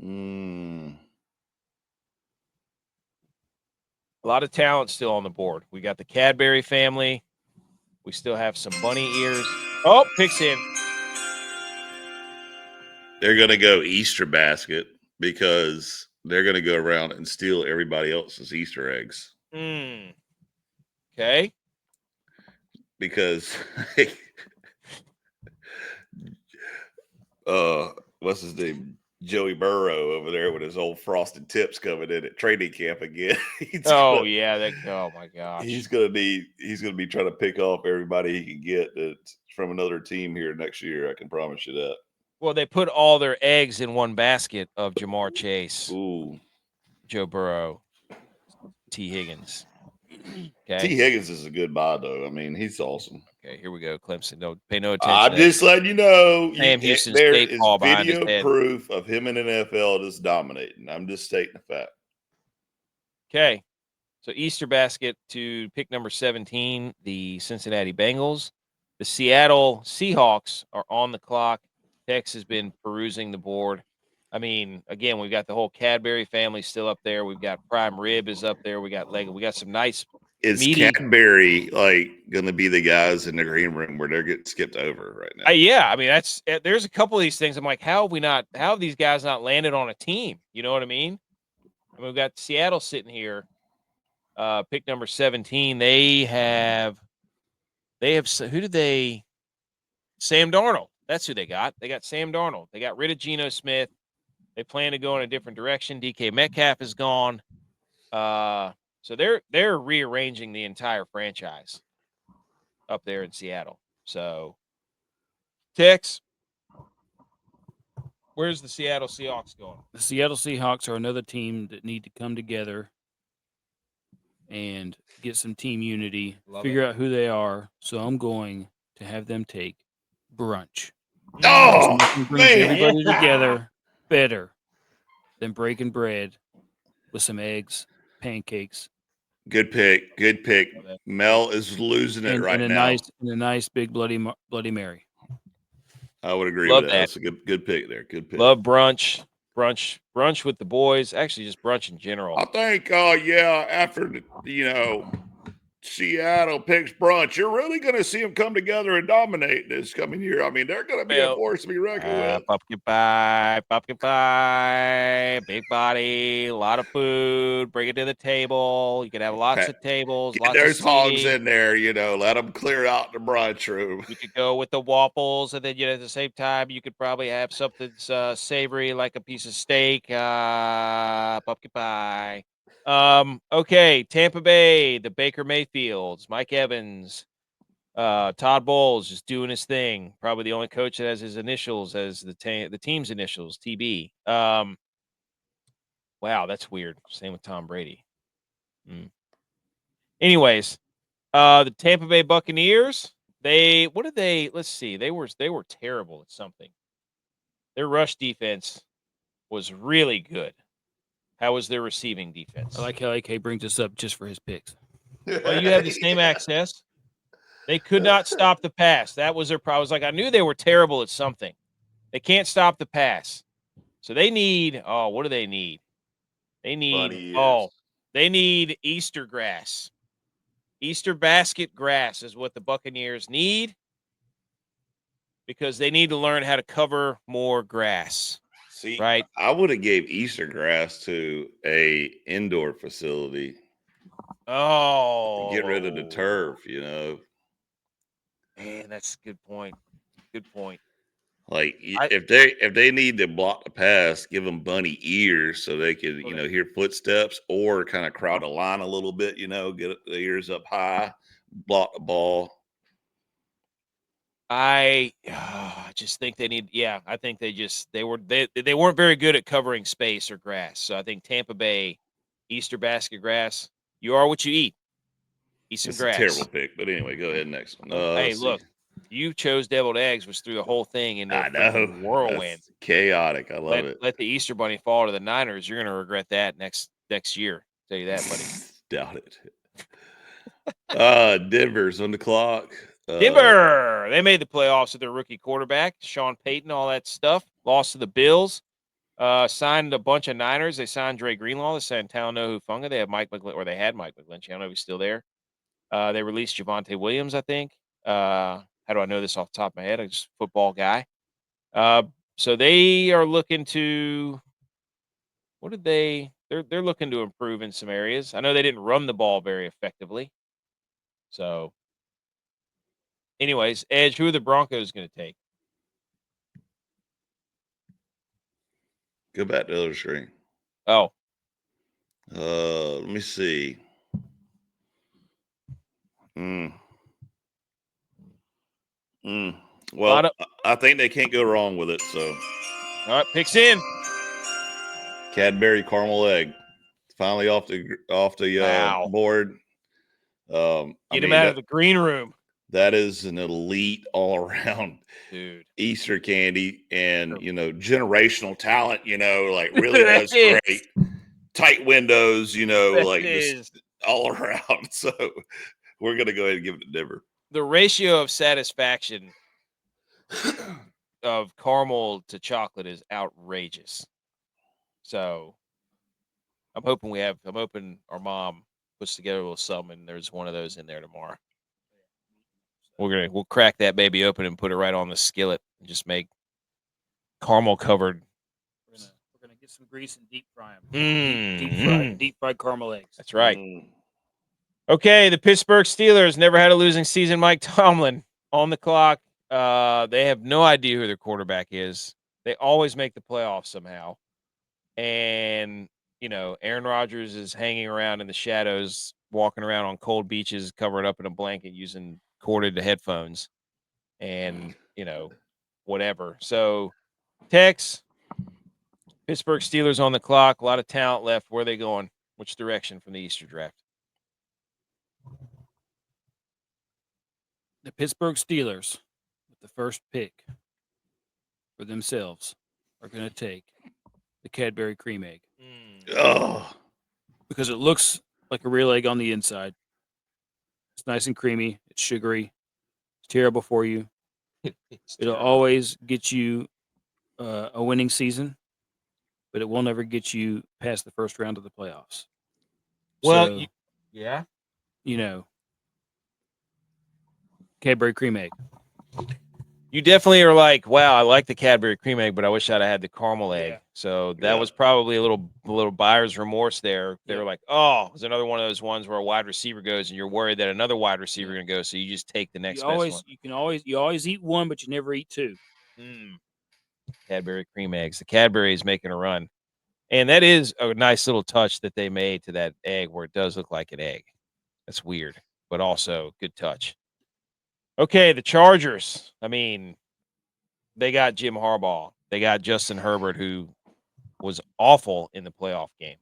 A lot of talent still on the board. We got the Cadbury family. We still have some bunny ears. Oh, picks in. They're going to go Easter basket because they're going to go around and steal everybody else's Easter eggs. Okay. Because, what's his name? Joey Burrow over there with his old frosted tips coming in at training camp again. Oh my gosh. He's going to be trying to pick off everybody he can get from another team here next year. I can promise you that. Well, they put all their eggs in one basket of Jamar Chase, Ooh. Joe Burrow, T. Higgins. Okay. T. Higgins is a good buy, though. I mean, he's awesome. Okay, here we go. Clemson. No, pay no attention. I'm just letting you know. Sam Houston There State is ball behind his video head. proof of him in the NFL just dominating. I'm just stating the fact. Okay. So Easter basket to pick number 17, the Cincinnati Bengals. The Seattle Seahawks are on the clock. Tex has been perusing the board. I mean, again, we've got the whole Cadbury family still up there. We've got Prime Rib is up there. We got Lego. We got some nice Is meaty. Cadbury like going to be the guys in the green room where they're getting skipped over right now? Yeah, I mean there's a couple of these things. I'm like, how have these guys not landed on a team? You know what I mean? And we've got Seattle sitting here, pick number 17. They have who did they? Sam Darnold. That's who they got. They got Sam Darnold. They got rid of Geno Smith. They plan to go in a different direction. DK Metcalf is gone. So they're rearranging the entire franchise up there in Seattle. So, Tex, where's the Seattle Seahawks going? The Seattle Seahawks are another team that need to come together and get some team unity, figure out who they are. So I'm going to have them take brunch. Oh, Nothing brings everybody together better than breaking bread with some eggs, pancakes. Good pick. Good pick. Mel is losing it right now. And a nice big Bloody Mary. I would agree Love with that. That's a good pick there. Good pick. Love brunch with the boys. Actually, just brunch in general. I think, after Seattle picks brunch, you're really going to see them come together and dominate this coming year. I mean, they're going to be a force to be reckoned with. Pumpkin pie, big body, a lot of food. Bring it to the table. You can have lots of tables. There's of hogs in there, let them clear out the brunch room. You could go with the waffles, and then at the same time, you could probably have something savory like a piece of steak, pumpkin pie. Okay, Tampa Bay, the Baker Mayfields, Mike Evans, Todd Bowles just doing his thing. Probably the only coach that has his initials as the team's initials, TB. Wow, that's weird. Same with Tom Brady. Anyways, the Tampa Bay Buccaneers, let's see. They were terrible at something. Their rush defense was really good. How was their receiving defense? I like how AK brings us up just for his picks. Well, you have the same access. They could not stop the pass. That was their problem. I was like, I knew they were terrible at something. They can't stop the pass. So they need, what do they need? They need Easter grass. Easter basket grass is what the Buccaneers need because they need to learn how to cover more grass. See, right? I would have gave Easter grass to a indoor facility. Oh, Get rid of the turf, Man, that's a good point. Good point. Like if they need to block the pass, give them bunny ears so they can hear footsteps or kind of crowd the line a little bit. Get the ears up high, block the ball. I just think they need. Yeah, I think they weren't very good at covering space or grass. So I think Tampa Bay, Easter basket grass. You are what you eat. Eat some grass. A terrible pick, but anyway, go ahead next one. Hey, look. You chose deviled eggs, was through the whole thing in a whirlwind. That's chaotic. I love it. Let the Easter Bunny fall to the Niners. You're going to regret that next year. Tell you that, buddy. Doubt it. Denver's on the clock. Denver. They made the playoffs with their rookie quarterback, Sean Payton, all that stuff. Lost to the Bills. Signed a bunch of Niners. They signed Dre Greenlaw. They signed Talanoa Hufanga. They have Mike McGlinchey, or they had Mike McGlinchey. I don't know if he's still there. They released Javonte Williams, I think. How do I know this off the top of my head? I'm just a football guy. So they are looking to they're looking to improve in some areas. I know they didn't run the ball very effectively. So anyways, Edge, who are the Broncos going to take? Go back to the other screen. Oh. Let me see. Well, I think they can't go wrong with it. So, all right, picks in. Cadbury caramel egg, finally off the Wow. board. Get him out of the green room. That is an elite all around dude Easter candy, and generational talent. Like really does great. Tight windows. Just all around. So we're gonna go ahead and give it to Denver. The ratio of satisfaction of caramel to chocolate is outrageous. So I'm hoping our mom puts together a little something and there's one of those in there tomorrow. We'll crack that baby open and put it right on the skillet and just make caramel covered. We're gonna get some grease and deep fry them. Deep fried caramel eggs. That's right. Okay, the Pittsburgh Steelers never had a losing season. Mike Tomlin on the clock. They have no idea who their quarterback is. They always make the playoffs somehow. And, Aaron Rodgers is hanging around in the shadows, walking around on cold beaches, covered up in a blanket using corded headphones and, whatever. So, Tex, Pittsburgh Steelers on the clock. A lot of talent left. Where are they going? Which direction from the Easter draft? The Pittsburgh Steelers, with the first pick for themselves, are going to take the Cadbury cream egg. Oh. Because it looks like a real egg on the inside. It's nice and creamy. It's sugary. It's terrible for you. It'll always get you a winning season, but it will never get you past the first round of the playoffs. Well, so, Cadbury cream egg. You definitely are like, wow, I like the Cadbury cream egg, but I wish I'd have had the caramel egg. Yeah. So that was probably a little buyer's remorse there. They were like, oh, it's another one of those ones where a wide receiver goes and you're worried that another wide receiver is going to go, so you just take the next best one. You always eat one, but you never eat two. Cadbury cream eggs. The Cadbury is making a run. And that is a nice little touch that they made to that egg where it does look like an egg. That's weird, but also good touch. Okay, the Chargers. I mean, they got Jim Harbaugh. They got Justin Herbert, who was awful in the playoff game.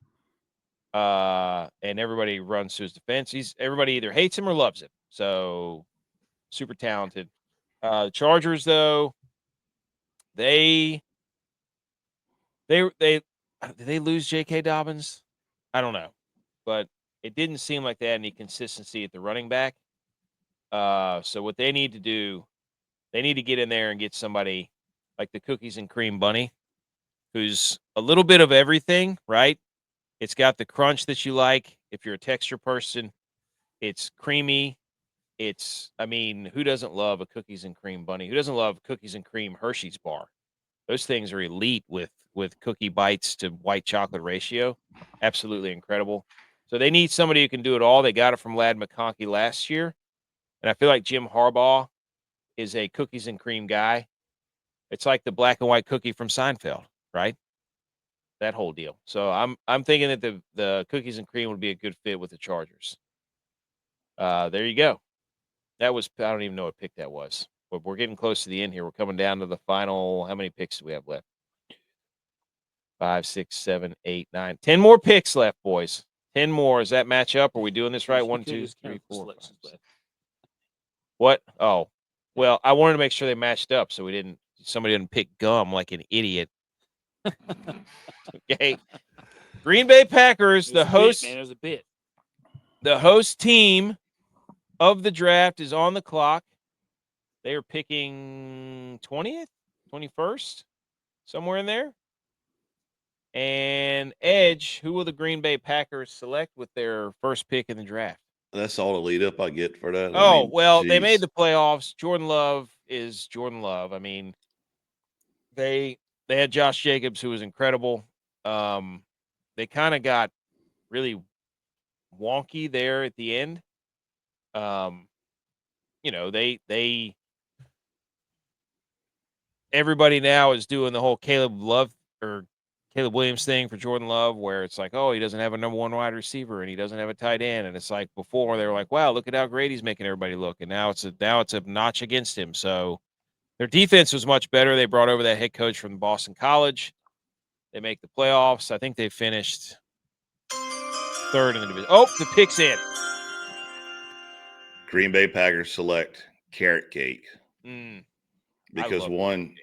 And everybody runs to his defense. Everybody either hates him or loves him. So super talented. The Chargers, though, did they lose J.K. Dobbins? I don't know, but it didn't seem like they had any consistency at the running back. So what they need to do, they need to get in there and get somebody like the cookies and cream bunny, who's a little bit of everything, right? It's got the crunch that you like. If you're a texture person, it's creamy. Who doesn't love a cookies and cream bunny? Who doesn't love cookies and cream Hershey's bar? Those things are elite with cookie bites to white chocolate ratio. Absolutely incredible. So they need somebody who can do it all. They got it from Ladd McConkey last year. And I feel like Jim Harbaugh is a cookies and cream guy. It's like the black and white cookie from Seinfeld, right? That whole deal. So I'm thinking that the cookies and cream would be a good fit with the Chargers. There you go. That was, I don't even know what pick that was, but we're getting close to the end here. We're coming down to the final. How many picks do we have left? 5, 6, 7, 8, 9, 10 more picks left, boys. 10 more. Does that match up? Are we doing this right? 1, 2, 3, 4, 5, 6. What? Oh, well, I wanted to make sure they matched up so somebody didn't pick gum like an idiot. Okay. Green Bay Packers, the host. There's a bit. The host team of the draft is on the clock. They are picking 20th, 21st, somewhere in there. And Edge, who will the Green Bay Packers select with their first pick in the draft? That's all the lead up I get for that. They made the playoffs. Jordan Love is Jordan Love. I mean, they had Josh Jacobs, who was incredible. They kind of got really wonky there at the end. Everybody now is doing the whole Caleb Williams thing for Jordan Love, where it's like, oh, he doesn't have a number one wide receiver and he doesn't have a tight end. And it's like before they were like, wow, look at how great he's making everybody look. And now it's a notch against him. So Their defense was much better. They brought over that head coach from Boston College. They make the playoffs. I think they finished third in the division. Oh, the pick's in. Green Bay Packers select carrot cake Mm, because love one,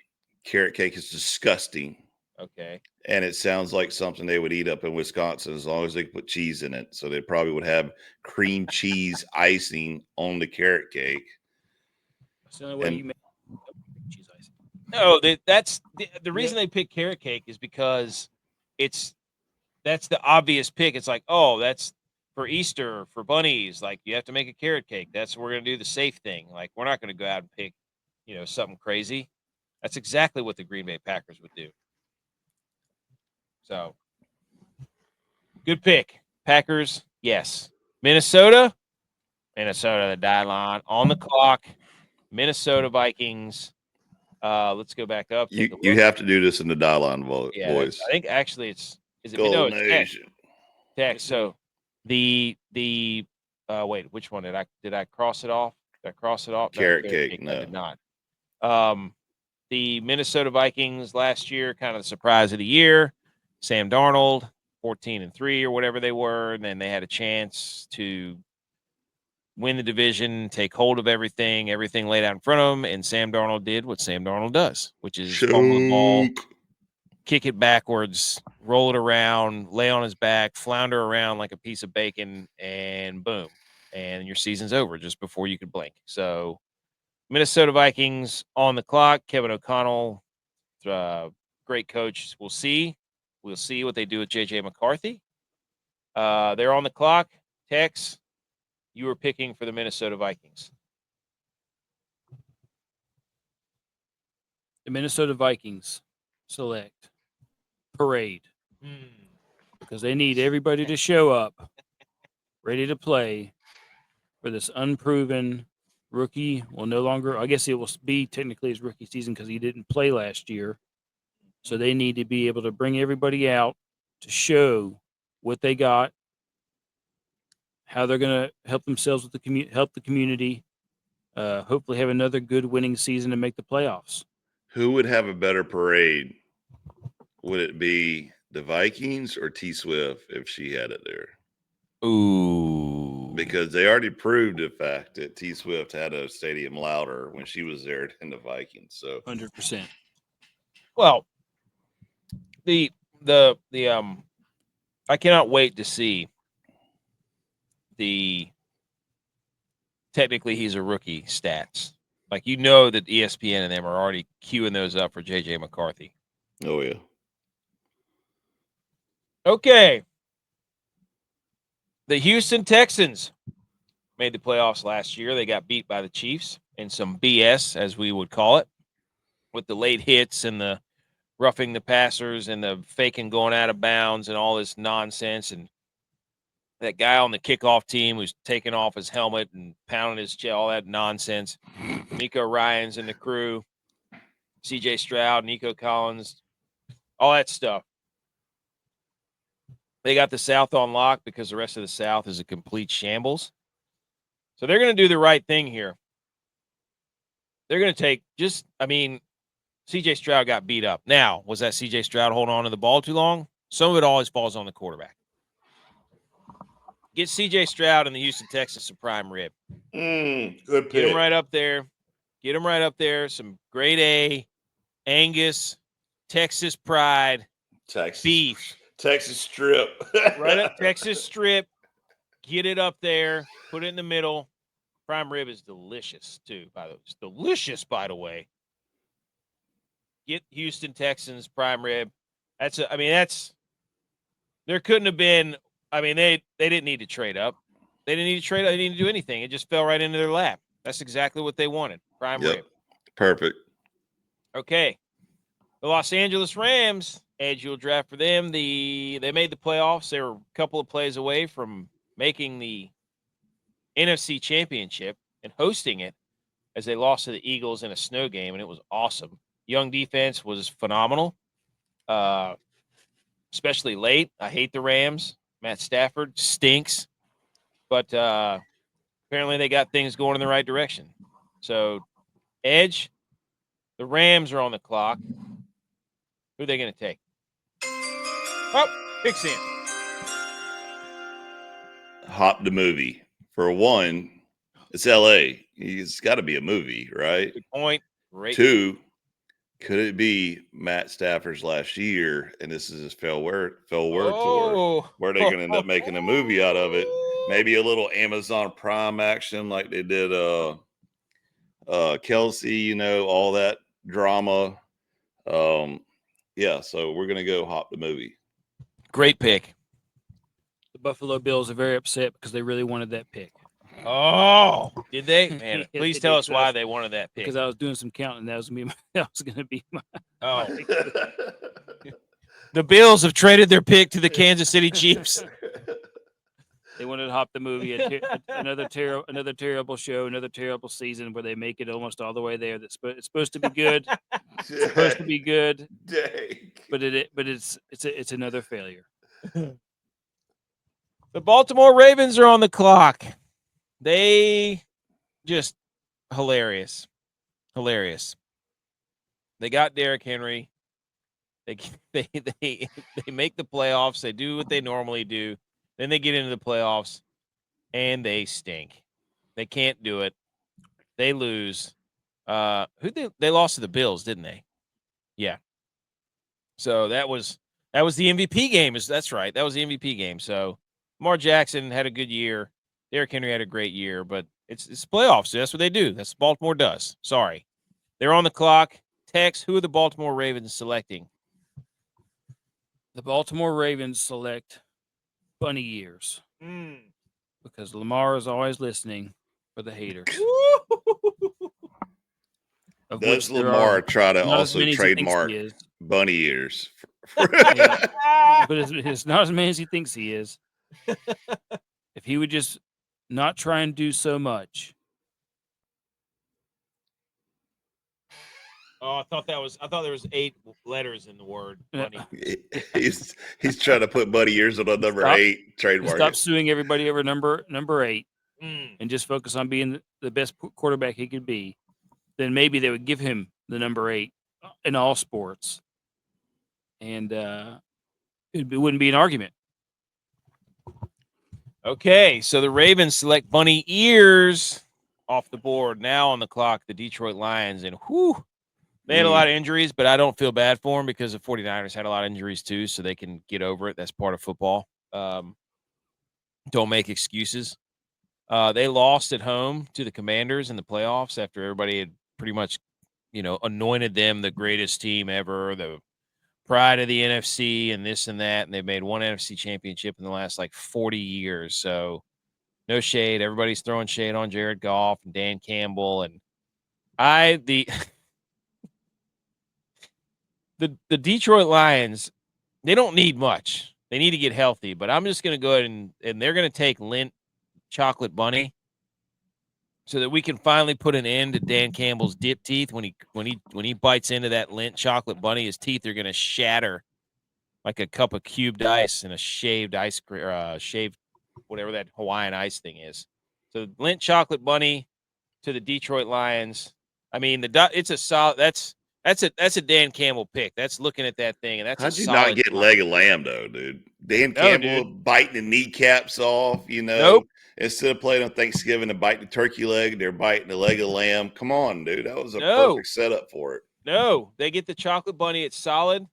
carrot cake is disgusting. okay. And it sounds like something they would eat up in Wisconsin as long as they put cheese in it. So they probably would have cream cheese icing on the carrot cake. That's the only way And- you make cheese icing. No, that's the reason they pick carrot cake is because that's the obvious pick. It's like, oh, that's for Easter, for bunnies. Like, you have to make a carrot cake. That's we're gonna do the safe thing. Like, we're not gonna go out and pick, something crazy. That's exactly what the Green Bay Packers would do. So, good pick, Packers. Yes, Minnesota, the die line on the clock. Minnesota Vikings. Let's go back up. You have to do this in the dial-on voice. I think actually is it Go it's text. Nation. Text. So the wait, which one did I cross it off? Did I cross it off? Carrot cake. I No. did not. The Minnesota Vikings last year, kind of the surprise of the year. Sam Darnold, 14-3 or whatever they were, and then they had a chance to win the division, take hold of everything laid out in front of them, and Sam Darnold did what Sam Darnold does, which is fumble the ball, kick it backwards, roll it around, lay on his back, flounder around like a piece of bacon, and boom. And your season's over just before you could blink. So Minnesota Vikings on the clock. Kevin O'Connell, great coach. We'll see. We'll see what they do with J.J. McCarthy. They're on the clock. Tex, you were picking for the Minnesota Vikings. The Minnesota Vikings select parade because they need everybody to show up ready to play for this unproven rookie. Well, no longer, I guess it will be technically his rookie season because he didn't play last year. So they need to be able to bring everybody out to show what they got, how they're going to help themselves with help the community. Hopefully, have another good winning season and make the playoffs. Who would have a better parade? Would it be the Vikings or T Swift if she had it there? Ooh. Because they already proved the fact that T Swift had a stadium louder when she was there than the Vikings. So 100%. Well, the I cannot wait to see technically he's a rookie stats. Like, that ESPN and them are already queuing those up for J.J. McCarthy. Oh, yeah. Okay. The Houston Texans made the playoffs last year. They got beat by the Chiefs in some BS, as we would call it, with the late hits and the roughing the passers and the faking going out of bounds and all this nonsense. And that guy on the kickoff team who's taking off his helmet and pounding his chest, all that nonsense. Nico Ryans and the crew, CJ Stroud, Nico Collins, all that stuff. They got the South on lock because the rest of the South is a complete shambles. So they're going to do the right thing here. They're going to take CJ Stroud got beat up. Now, was that CJ Stroud holding on to the ball too long? Some of it always falls on the quarterback. Get CJ Stroud and the Houston Texans some prime rib. Good pick. Get him right up there. Get him right up there. Some grade A, Angus, Texas pride, beef. Texas strip. Right up Texas strip. Get it up there. Put it in the middle. Prime rib is delicious, too, by the way. It's delicious, by the way. Get Houston Texans prime rib. There couldn't have been, they didn't need to trade up. They didn't need to trade up. They didn't need to do anything. It just fell right into their lap. That's exactly what they wanted. Prime rib. Perfect. Okay. The Los Angeles Rams, Edge, you'll draft for them. They made the playoffs. They were a couple of plays away from making the NFC Championship and hosting it as they lost to the Eagles in a snow game, and it was awesome. Young defense was phenomenal, especially late. I hate the Rams. Matt Stafford stinks, but apparently they got things going in the right direction. So, Edge, The Rams are on the clock. Who are they going to take? Oh, picks in. Hop the movie. For one, it's L.A. It's got to be a movie, right? Good point. Great. Two, could it be Matt Stafford's last year, and this is his farewell tour? Where they going to end up making a movie out of it? Maybe a little Amazon Prime action like they did Kelsey, you know, all that drama. Yeah, so we're gonna go Hop the movie. Great pick. The Buffalo Bills are very upset because they really wanted that pick. Oh, did they? Man, Yeah, please they tell did, us why they wanted that pick. Because I was doing some counting. That was going to be my. Oh, the Bills have traded their pick to the Kansas City Chiefs. They wanted to hop the movie. Another terrible show, another terrible season where they make it almost all the way there. It's supposed to be good. It's supposed to be good. Dang. But it's another failure. The Baltimore Ravens are on the clock. They just hilarious. They got Derrick Henry. They make the playoffs. They do what they normally do. Then they get into the playoffs, and they stink. They can't do it. They lose. They lost to the Bills, didn't they? Yeah. So that was the MVP game. That's right. That was the MVP game. So Lamar Jackson had a good year. Derrick Henry had a great year, but it's playoffs. So that's what they do. That's what Baltimore does. Sorry. They're on the clock. Tex, who are the Baltimore Ravens selecting? The Baltimore Ravens select bunny ears because Lamar is always listening for the haters. Does Lamar try to also trademark bunny ears? Yeah. But it's not as many as he thinks he is. If he would just not try and do so much. Oh, I thought there was 8 letters in the word bunny. he's trying to put bunny ears on a number 8 trademark. Stop suing everybody over number 8 and just focus on being the best quarterback he could be. Then maybe they would give him the number 8 in all sports. And it wouldn't be an argument. Okay, so the Ravens select bunny ears off the board. Now on the clock, the Detroit Lions. And they had a lot of injuries, but I don't feel bad for them because the 49ers had a lot of injuries too, so they can get over it. That's part of football. Don't make excuses. They lost at home to the Commanders in the playoffs after everybody had pretty much, anointed them the greatest team ever, the pride of the NFC and this and that, and they've made one NFC championship in the last 40 years. So no shade. Everybody's throwing shade on Jared Goff and Dan Campbell, and the Detroit Lions, they don't need much. They need to get healthy, but I'm just going to go ahead and they're going to take Lindt Chocolate Bunny so that we can finally put an end to Dan Campbell's dip teeth. When he bites into that Lindt Chocolate Bunny, his teeth are going to shatter like a cup of cubed ice and a shaved ice cream, shaved whatever that Hawaiian ice thing is. So Lindt Chocolate Bunny to the Detroit Lions. I mean, it's a solid. That's a Dan Campbell pick. That's looking at that thing, and that's how'd you solid not get leg of lamb though, dude? Dan Campbell biting the kneecaps off, Nope. Instead of playing on Thanksgiving and biting the turkey leg, they're biting the leg of lamb. Come on, dude. That was a perfect setup for it. No, they get the chocolate bunny. It's solid.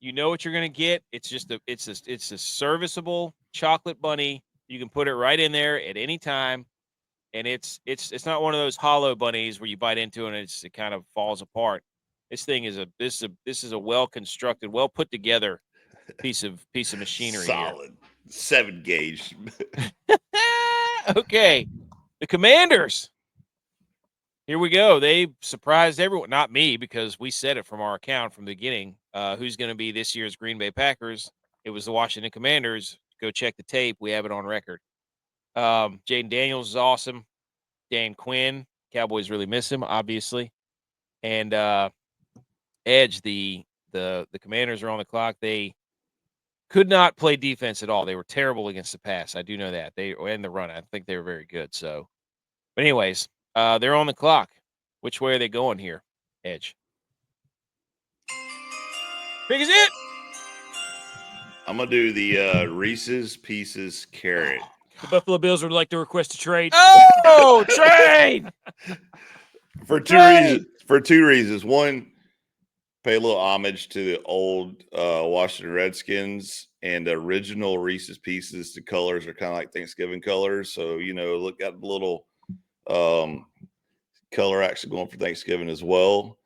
You know what you're going to get. It's just it's a serviceable chocolate bunny. You can put it right in there at any time, and it's not one of those hollow bunnies where you bite into it and it kind of falls apart. This thing is this is a well constructed, well put together piece of machinery. Solid 7 gauge. Okay, the Commanders. Here we go. They surprised everyone. Not me, because we said it from our account from the beginning. Who's going to be this year's Green Bay Packers? It was the Washington Commanders. Go check the tape. We have it on record. Jaden Daniels is awesome. Dan Quinn. Cowboys really miss him, obviously. And Edge, the Commanders are on the clock. They could not play defense at all. They were terrible against the pass. I do know that. And the run. I think they were very good. So, but anyways, they're on the clock. Which way are they going here, Edge? Pick is it. I'm gonna do the Reese's Pieces carrot. The Buffalo Bills would like to request a trade. Oh, trade. For Trade. two reasons. One, pay a little homage to the old Washington Redskins and the original Reese's Pieces. The colors are kind of like Thanksgiving colors, so look at the little color action going for Thanksgiving as well.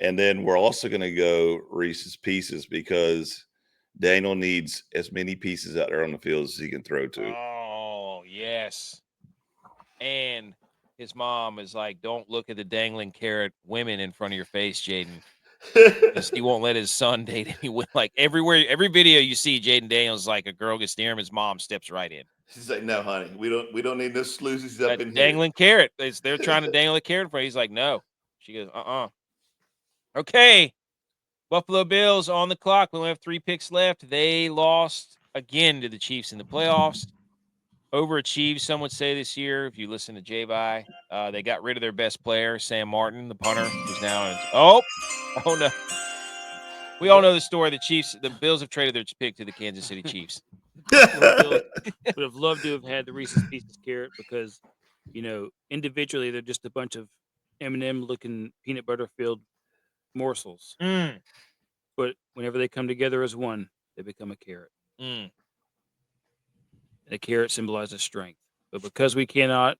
And then we're also going to go Reese's Pieces because Daniel needs as many pieces out there on the field as he can throw to. Oh, yes. And his mom is like, don't look at the dangling carrot women in front of your face, Jaden. Because he won't let his son date anyone. Like everywhere, every video you see, Jaden Daniels, like a girl gets near him, his mom steps right in. She's like, no, honey, we don't need no sloozies up in dangling carrot. They're trying to dangle a carrot for you. He's like, no. She goes, Okay. Buffalo Bills on the clock. We only have 3 picks left. They lost again to the Chiefs in the playoffs. Overachieved, some would say, this year. If you listen to J-Vi, they got rid of their best player, Sam Martin, the punter, who's now oh no. We all know the story. The Bills have traded their pick to the Kansas City Chiefs. Would have loved to have had the Reese's Pieces carrot because, individually they're just a bunch of M&M looking peanut butter filled morsels. Mm. But whenever they come together as one, they become a carrot. Mm. And a carrot symbolizes strength. But because we cannot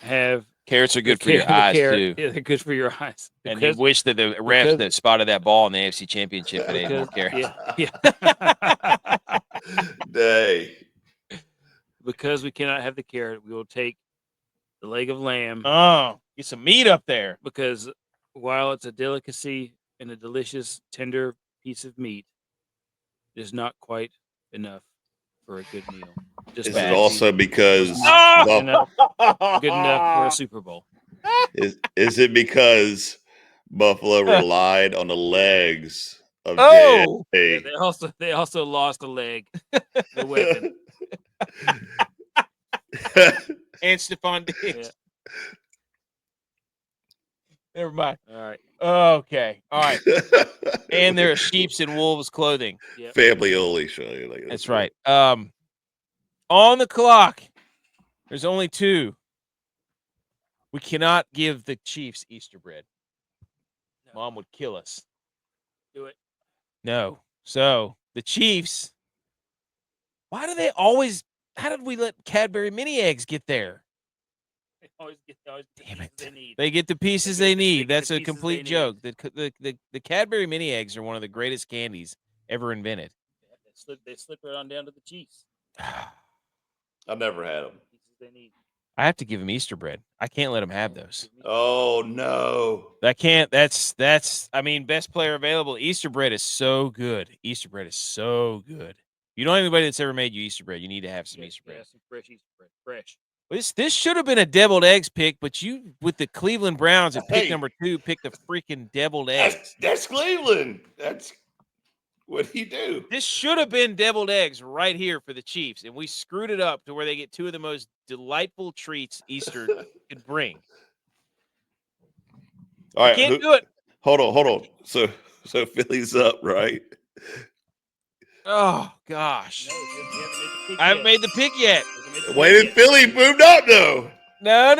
have carrots are good for your eyes too. Yeah, they're good for your eyes. And you wish that the refs that spotted that ball in the AFC Championship had ate more carrots. Yeah. Day. Because we cannot have the carrot, we will take the leg of lamb. Oh, get some meat up there. Because while it's a delicacy and a delicious, tender piece of meat, it is not quite enough for a good meal. Is it also because good enough for a Super Bowl? Is it because Buffalo relied on the legs of Oh, J.A.? Yeah, they also lost a leg, the weapon, and Stephon Diggs. Yeah. Never mind. All right. Okay. All right. And there are sheep's and wolves clothing. Yep. Family only show you. Like, that's right. On the clock, there's only 2. We cannot give the Chiefs Easter bread. No. Mom would kill us. Do it. No. So the Chiefs, why do they always? How did we let Cadbury mini eggs get there? They always get Damn it! They get the pieces they need. That's a complete joke. The Cadbury mini eggs are one of the greatest candies ever invented. Yeah, they slip right on down to the Chiefs. I've never had them. They need. I have to give them Easter bread. I can't let them have those. Oh no! I can't. That's. I mean, best player available. Easter bread is so good. Easter bread is so good. You know anybody that's ever made you Easter bread? You need to have some Easter bread. Yeah, some fresh Easter bread. Fresh. This should have been a deviled eggs pick, but you with the Cleveland Browns at pick number 2 picked the freaking deviled eggs. That's Cleveland. That's what he do. This should have been deviled eggs right here for the Chiefs, and we screwed it up to where they get 2 of the most delightful treats Easter could bring. All right, can't do it. Hold on. So Philly's up, right? Oh gosh, I haven't made the pick yet. When did Philly moved up though? No.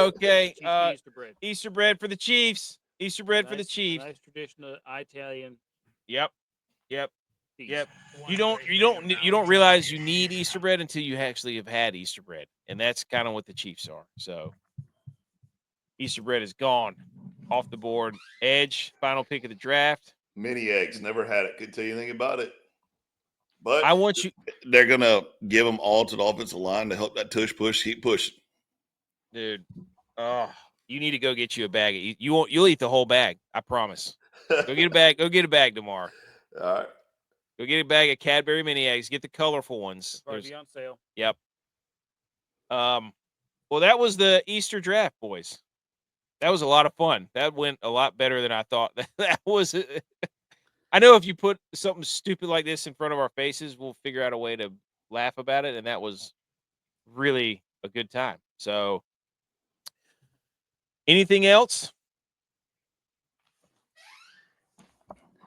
Okay, Easter bread. Easter bread for the Chiefs. Easter bread for the Chiefs. Nice traditional Italian. Yep. You don't realize you need Easter bread until you actually have had Easter bread, and that's kind of what the Chiefs are. So Easter bread is gone off the board. Edge, final pick of the draft. Mini eggs, never had it. Couldn't tell you anything about it. But I want you. They're gonna give them all to the offensive line to help that tush push keep pushing. Dude, you need to go get you a bag. You'll eat the whole bag. I promise. Go get a bag. Go get a bag tomorrow. All right. Go get a bag of Cadbury mini eggs. Get the colorful ones. They'll be on sale. Yep. Well, that was the Easter draft, boys. That was a lot of fun. That went a lot better than I thought. That was. I know if you put something stupid like this in front of our faces, we'll figure out a way to laugh about it, and that was really a good time. So, anything else?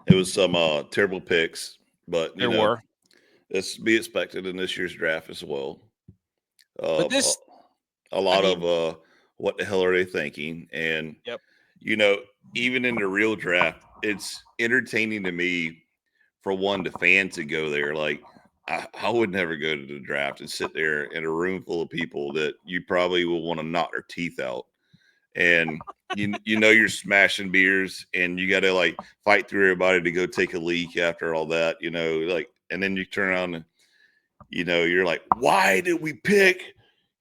It was some terrible picks, but There were. it's to be expected in this year's draft as well. But this, a lot mean- of what the hell are they thinking? And Yep. Even in the real draft, it's entertaining to me for the fans to go there. Like I would never go to the draft and sit there in a room full of people that you probably will want to knock their teeth out. And you're smashing beers and you got to like fight through everybody to go take a leak after all that, and then you turn around and, you're like, why did we pick,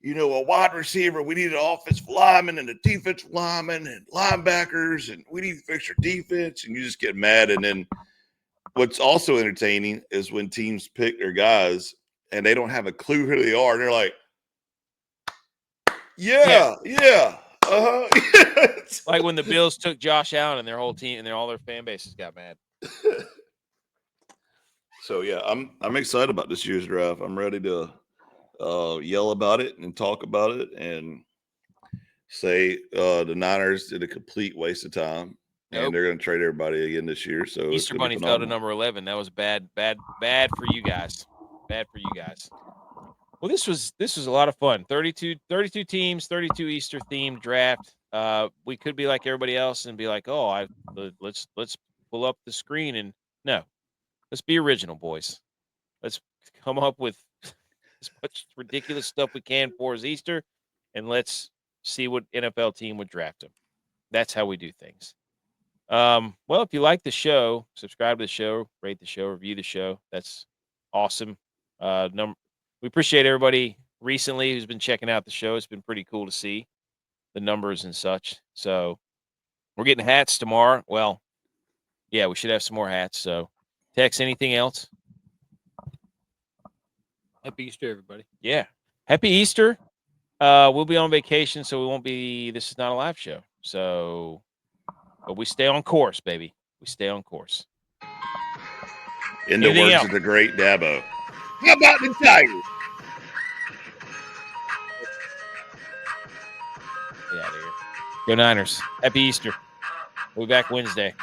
a wide receiver? We need an offensive lineman and a defensive lineman and linebackers, and we need to fix your defense. And you just get mad. And then what's also entertaining is when teams pick their guys and they don't have a clue who they are. And they're like, yeah. Uh-huh. like when the Bills took Josh Allen and their whole team and all their fan bases got mad. So yeah, I'm excited about this year's draft. I'm ready to yell about it and talk about it and say the Niners did a complete waste of time. Nope. And they're going to trade everybody again this year. So Easter Bunny fell to number 11. That was bad for you guys. Bad for you guys. Well, this was a lot of fun. 32 teams, 32 Easter themed draft. We could be like everybody else and be like, oh, let's pull up the screen, and no, let's be original, boys. Let's come up with as much ridiculous stuff we can for his Easter, and let's see what NFL team would draft him. That's how we do things. Well, if you like the show, subscribe to the show, rate the show, review the show. That's awesome. We appreciate everybody recently who's been checking out the show. It's been pretty cool to see the numbers and such. So we're getting hats tomorrow. Well, yeah, we should have some more hats. So Tex, anything else? Happy Easter, everybody. Yeah. Happy Easter. We'll be on vacation, so we won't be. This is not a live show. So, but we stay on course, baby. We stay on course. In the Anything words else? of the great Dabo. How about the Tigers? Get out of here. Go Niners. Happy Easter. We'll be back Wednesday.